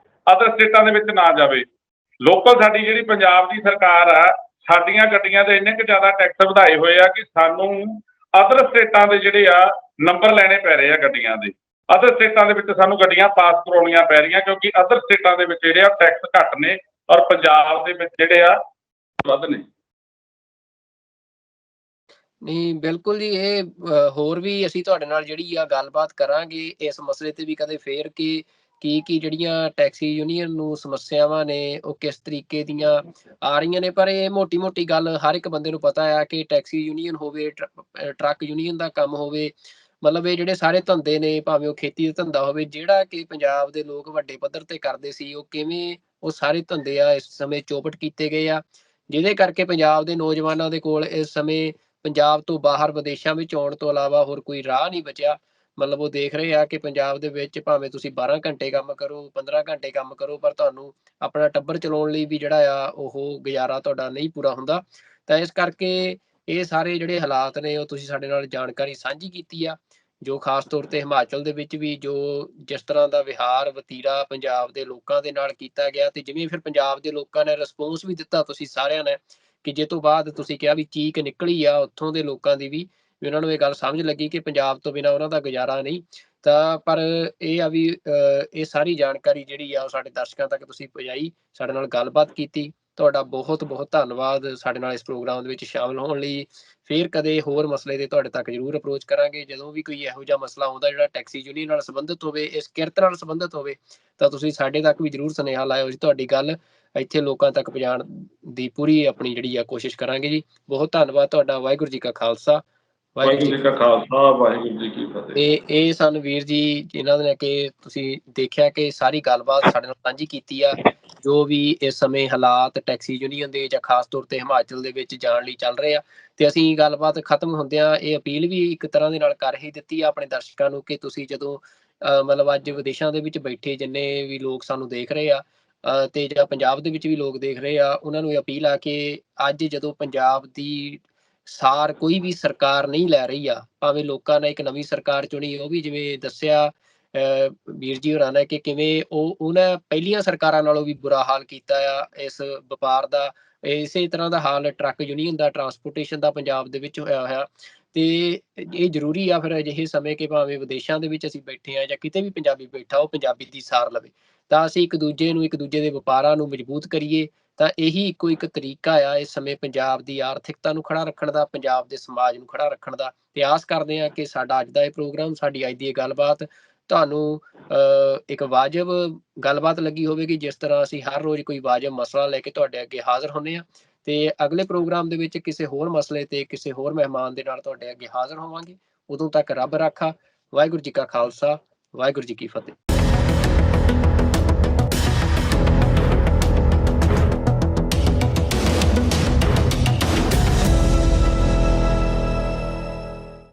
ਅਦਰ ਸਟੇਟਾਂ ਦੇ ਵਿੱਚ ਨਾ ਜਾਵੇ। ਲੋਕਲ ਸਾਡੀ ਜਿਹੜੀ ਪੰਜਾਬ ਦੀ ਸਰਕਾਰ ਆ, ਸਾਡੀਆਂ ਗੱਡੀਆਂ ਦੇ ਇੰਨੇ ਕੁ ਜ਼ਿਆਦਾ ਟੈਕਸ ਵਧਾਏ ਹੋਏ ਆ ਕਿ ਸਾਨੂੰ ਅਦਰ ਸਟੇਟਾਂ ਦੇ ਜਿਹੜੇ ਆ ਨੰਬਰ ਲੈਣੇ ਪੈ ਰਹੇ ਆ ਗੱਡੀਆਂ ਦੇ। ਅਦਰ ਸਟੇਟਾਂ ਦੇ ਵਿੱਚ ਸਾਨੂੰ ਗੱਡੀਆਂ ਪਾਸ ਕਰਾਉਣੀਆਂ ਪੈ ਰਹੀਆਂ ਕਿਉਂਕਿ ਅਦਰ ਸਟੇਟਾਂ ਦੇ ਵਿੱਚ ਜਿਹੜੇ ਆ ਟੈਕਸ ਘੱਟ ਨੇ ਔਰ ਪੰਜਾਬ ਦੇ ਵਿੱਚ ਜਿਹੜੇ ਆ ਵੱਧ ਨੇ। ਨਹੀਂ, ਬਿਲਕੁਲ ਜੀ, ਇਹ ਹੋਰ ਵੀ ਅਸੀਂ ਤੁਹਾਡੇ ਨਾਲ ਜਿਹੜੀ ਆ ਗੱਲਬਾਤ ਕਰਾਂਗੇ ਇਸ ਮਸਲੇ ਤੇ ਵੀ ਕਦੇ ਫੇਰ ਕਿ ਕੀ ਜਿਹੜੀਆਂ ਟੈਕਸੀ ਯੂਨੀਅਨ ਨੂੰ ਸਮੱਸਿਆਵਾਂ ਨੇ ਉਹ ਕਿਸ ਤਰੀਕੇ ਦੀਆਂ ਆ ਰਹੀਆਂ ਨੇ। ਪਰ ਇਹ ਮੋਟੀ ਗੱਲ ਹਰ ਇੱਕ ਬੰਦੇ ਨੂੰ ਪਤਾ ਆ ਕਿ ਟੈਕਸੀ ਯੂਨੀਅਨ ਹੋਵੇ, ਟਰੱਕ ਯੂਨੀਅਨ ਦਾ ਕੰਮ ਹੋਵੇ, ਮਤਲਬ ਇਹ ਜਿਹੜੇ ਸਾਰੇ ਧੰਦੇ ਨੇ, ਭਾਵੇਂ ਉਹ ਖੇਤੀ ਦਾ ਧੰਦਾ ਹੋਵੇ ਜਿਹੜਾ ਕਿ ਪੰਜਾਬ ਦੇ ਲੋਕ ਵੱਡੇ ਪੱਧਰ ਤੇ ਕਰਦੇ ਸੀ, ਉਹ ਕਿਵੇਂ ਉਹ ਸਾਰੇ ਧੰਦੇ ਆ ਇਸ ਸਮੇਂ ਚੌਪਟ ਕੀਤੇ ਗਏ ਆ, ਜਿਹਦੇ ਕਰਕੇ ਪੰਜਾਬ ਦੇ ਨੌਜਵਾਨਾਂ ਦੇ ਕੋਲ ਇਸ ਸਮੇਂ ਪੰਜਾਬ ਤੋਂ ਬਾਹਰ ਵਿਦੇਸ਼ਾਂ ਵਿੱਚ ਆਉਣ ਤੋਂ ਇਲਾਵਾ ਹੋਰ ਕੋਈ ਰਾਹ ਨਹੀਂ ਬਚਿਆ। ਮਤਲਬ ਉਹ ਦੇਖ ਰਹੇ ਆ ਕਿ ਪੰਜਾਬ ਦੇ ਵਿੱਚ ਭਾਵੇਂ ਤੁਸੀਂ 12 ਘੰਟੇ ਕੰਮ ਕਰੋ, 15 ਘੰਟੇ ਕੰਮ ਕਰੋ, ਪਰ ਤੁਹਾਨੂੰ ਆਪਣਾ ਟੱਬਰ ਚਲਾਉਣ ਲਈ ਵੀ ਜਿਹੜਾ ਆ ਉਹ ਗੁਜ਼ਾਰਾ ਤੁਹਾਡਾ ਨਹੀਂ ਪੂਰਾ ਹੁੰਦਾ। ਤਾਂ ਇਸ ਕਰਕੇ ਇਹ ਸਾਰੇ ਜਿਹੜੇ ਹਾਲਾਤ ਨੇ ਉਹ ਤੁਸੀਂ ਸਾਡੇ ਨਾਲ ਜਾਣਕਾਰੀ ਸਾਂਝੀ ਕੀਤੀ ਆ, ਜੋ ਖਾਸ ਤੌਰ ਤੇ ਹਿਮਾਚਲ ਦੇ ਵਿੱਚ ਵੀ ਜੋ ਜਿਸ ਤਰ੍ਹਾਂ ਦਾ ਵਿਹਾਰ ਵਤੀਰਾ ਪੰਜਾਬ ਦੇ ਲੋਕਾਂ ਦੇ ਨਾਲ ਕੀਤਾ ਗਿਆ, ਤੇ ਜਿਵੇਂ ਫਿਰ ਪੰਜਾਬ ਦੇ ਲੋਕਾਂ ਨੇ ਰਿਸਪੌਂਸ ਵੀ ਦਿੱਤਾ ਤੁਸੀਂ ਸਾਰਿਆਂ ਨੇ, ਕਿ ਜੇ ਤੋਂ ਬਾਅਦ ਤੁਸੀਂ ਕਿਹਾ ਵੀ ਚੀਕ ਨਿਕਲੀ ਆ ਉੱਥੋਂ ਦੇ ਲੋਕਾਂ ਦੀ ਵੀ ਉਹਨਾਂ ਨੂੰ ਇਹ ਗੱਲ ਸਮਝ ਲੱਗੀ ਕਿ ਪੰਜਾਬ ਤੋਂ ਬਿਨਾਂ ਉਹਨਾਂ ਦਾ ਗੁਜ਼ਾਰਾ ਨਹੀਂ। ਤਾਂ ਪਰ ਇਹ ਆ ਵੀ ਇਹ ਸਾਰੀ ਜਾਣਕਾਰੀ ਜਿਹੜੀ ਆ ਉਹ ਸਾਡੇ ਦਰਸ਼ਕਾਂ ਤੱਕ ਤੁਸੀਂ ਪਹੁੰਚਾਈ, ਸਾਡੇ ਨਾਲ ਗੱਲਬਾਤ ਕੀਤੀ। ਤੁਹਾਡਾ ਬਹੁਤ ਧੰਨਵਾਦ ਸਾਡੇ ਨਾਲ ਇਸ ਪ੍ਰੋਗਰਾਮ ਦੇ ਵਿੱਚ ਸ਼ਾਮਲ ਹੋਣ ਲਈ। ਫੇਰ ਕਦੇ ਹੋਰ ਮਸਲੇ ਦੇ ਤੁਹਾਡੇ ਤੱਕ ਜ਼ਰੂਰ ਅਪਰੋਚ ਕਰਾਂਗੇ। ਜਦੋਂ ਵੀ ਕੋਈ ਇਹੋ ਜਿਹਾ ਮਸਲਾ ਆਉਂਦਾ ਜਿਹੜਾ ਟੈਕਸੀ ਯੂਨੀਅਨ ਨਾਲ ਸੰਬੰਧਿਤ ਹੋਵੇ, ਇਸ ਕਿਰਤ ਨਾਲ ਸੰਬੰਧਿਤ ਹੋਵੇ, ਤਾਂ ਤੁਸੀਂ ਸਾਡੇ ਤੱਕ ਵੀ ਜ਼ਰੂਰ ਸੁਨੇਹਾ ਲਾਇਓ ਜੀ। ਤੁਹਾਡੀ ਗੱਲ ਇੱਥੇ ਲੋਕਾਂ ਤੱਕ ਪਹੁੰਚਾਉਣ ਦੀ ਪੂਰੀ ਆਪਣੀ ਜਿਹੜੀ ਆ ਕੋਸ਼ਿਸ਼ ਕਰਾਂਗੇ ਜੀ। ਬਹੁਤ ਧੰਨਵਾਦ ਤੁਹਾਡਾ। ਵਾਹਿਗੁਰੂ ਜੀ ਕਾ ਖਾਲਸਾ, ਵਾਹਿਗੁਰੂ ਵਾਹਿਗੁਰੂ ਜੀ ਜੀ ਕਾ ਖਾਲਸਾ, ਵਾਹਿਗੁਰੂ ਜੀ ਕੀ ਫਤਿਹ। ਤੇ ਇਹ ਸਨ ਵੀਰ ਜੀ ਜਿਨ੍ਹਾਂ ਨੇ ਕਿ ਤੁਸੀਂ ਦੇਖਿਆ ਕਿ ਸਾਰੀ ਗੱਲਬਾਤ ਸਾਡੇ ਨਾਲ ਸਾਂਝੀ ਕੀਤੀ ਆ, ਜੋ ਵੀ ਇਸ ਸਮੇਂ ਹਾਲਾਤ ਟੈਕਸੀ ਯੂਨੀਅਨ ਦੇ ਜਾਂ ਖਾਸ ਤੌਰ ਤੇ ਹਿਮਾਚਲ ਦੇ ਵਿੱਚ ਜਾਣ ਲਈ ਚੱਲ ਰਹੇ ਆ। ਤੇ ਅਸੀਂ ਗੱਲਬਾਤ ਖਤਮ ਹੁੰਦਿਆਂ ਇਹ ਅਪੀਲ ਵੀ ਇੱਕ ਤਰ੍ਹਾਂ ਦੇ ਨਾਲ ਕਰ ਹੀ ਦਿੱਤੀ ਆ ਆਪਣੇ ਦਰਸ਼ਕਾਂ ਨੂੰ ਕਿ ਤੁਸੀਂ ਜਦੋਂ ਮਤਲਬ ਅੱਜ ਵਿਦੇਸ਼ਾਂ ਦੇ ਵਿੱਚ ਬੈਠੇ ਜਿੰਨੇ ਵੀ ਲੋਕ ਸਾਨੂੰ ਦੇਖ ਰਹੇ ਆ ਤੇ ਜਾਂ ਪੰਜਾਬ ਦੇ ਵਿੱਚ ਵੀ ਲੋਕ ਦੇਖ ਰਹੇ ਆ, ਉਹਨਾਂ ਨੂੰ ਇਹ ਅਪੀਲ ਆ ਕਿ ਅੱਜ ਜਦੋਂ ਪੰਜਾਬ ਦੀ ਸਾਰ ਕੋਈ ਵੀ ਸਰਕਾਰ ਨਹੀਂ ਲੈ ਰਹੀ ਆ, ਭਾਵੇਂ ਲੋਕਾਂ ਨੇ ਇੱਕ ਨਵੀਂ ਸਰਕਾਰ ਚੁਣੀ, ਉਹ ਵੀ ਜਿਵੇਂ ਦੱਸਿਆ ਵੀਰ ਜੀ ਹੋਰਾਂ ਨੇ ਕਿ ਕਿਵੇਂ ਉਹਨਾਂ ਪਹਿਲੀਆਂ ਸਰਕਾਰਾਂ ਨਾਲੋਂ ਵੀ ਬੁਰਾ ਹਾਲ ਕੀਤਾ ਆ ਇਸ ਵਪਾਰ ਦਾ। ਇਸੇ ਤਰ੍ਹਾਂ ਦਾ ਹਾਲ ਟਰੱਕ ਯੂਨੀਅਨ ਦਾ, ਟਰਾਂਸਪੋਰਟੇਸ਼ਨ ਦਾ ਪੰਜਾਬ ਦੇ ਵਿੱਚ ਹੋਇਆ ਹੋਇਆ। ਤੇ ਇਹ ਜ਼ਰੂਰੀ ਆ ਫਿਰ ਅਜਿਹੇ ਸਮੇਂ ਕਿ ਭਾਵੇਂ ਵਿਦੇਸ਼ਾਂ ਦੇ ਵਿੱਚ ਅਸੀਂ ਬੈਠੇ ਆ ਜਾਂ ਕਿਤੇ ਵੀ ਪੰਜਾਬੀ ਬੈਠਾ, ਉਹ ਪੰਜਾਬੀ ਦੀ ਸਾਰ ਲਵੇ ਤਾਂ ਅਸੀਂ ਇੱਕ ਦੂਜੇ ਨੂੰ, ਇੱਕ ਦੂਜੇ ਦੇ ਵਪਾਰਾਂ ਨੂੰ ਮਜ਼ਬੂਤ ਕਰੀਏ। ਤਾਂ ਇਹੀ ਇੱਕੋ ਇੱਕ ਤਰੀਕਾ ਆ ਇਸ ਸਮੇਂ ਪੰਜਾਬ ਦੀ ਆਰਥਿਕਤਾ ਨੂੰ ਖੜਾ ਰੱਖਣ ਦਾ, ਪੰਜਾਬ ਦੇ ਸਮਾਜ ਨੂੰ ਖੜਾ ਰੱਖਣ ਦਾ। ਤੇ ਆਸ ਕਰਦੇ ਹਾਂ ਕਿ ਸਾਡਾ ਅੱਜ ਦਾ ਇਹ ਪ੍ਰੋਗਰਾਮ, ਸਾਡੀ ਅੱਜ ਦੀ ਇਹ ਗੱਲਬਾਤ ਤੁਹਾਨੂੰ ਇੱਕ ਵਾਜਬ ਗੱਲਬਾਤ ਲੱਗੀ ਹੋਵੇਗੀ, ਜਿਸ ਤਰ੍ਹਾਂ ਅਸੀਂ ਹਰ ਰੋਜ਼ ਕੋਈ ਵਾਜਬ ਮਸਲਾ ਲੈ ਕੇ ਤੁਹਾਡੇ ਅੱਗੇ ਹਾਜ਼ਰ ਹੁੰਦੇ ਹਾਂ। ਤੇ ਅਗਲੇ ਪ੍ਰੋਗਰਾਮ ਦੇ ਵਿੱਚ ਕਿਸੇ ਹੋਰ ਮਸਲੇ ਤੇ ਕਿਸੇ ਹੋਰ ਮਹਿਮਾਨ ਦੇ ਨਾਲ ਤੁਹਾਡੇ ਅੱਗੇ ਹਾਜ਼ਰ ਹੋਵਾਂਗੇ। ਉਦੋਂ ਤੱਕ ਰੱਬ ਰਾਖਾ। ਵਾਹਿਗੁਰੂ ਜੀ ਕਾ ਖਾਲਸਾ, ਵਾਹਿਗੁਰੂ ਜੀ ਕੀ ਫਤਿਹ।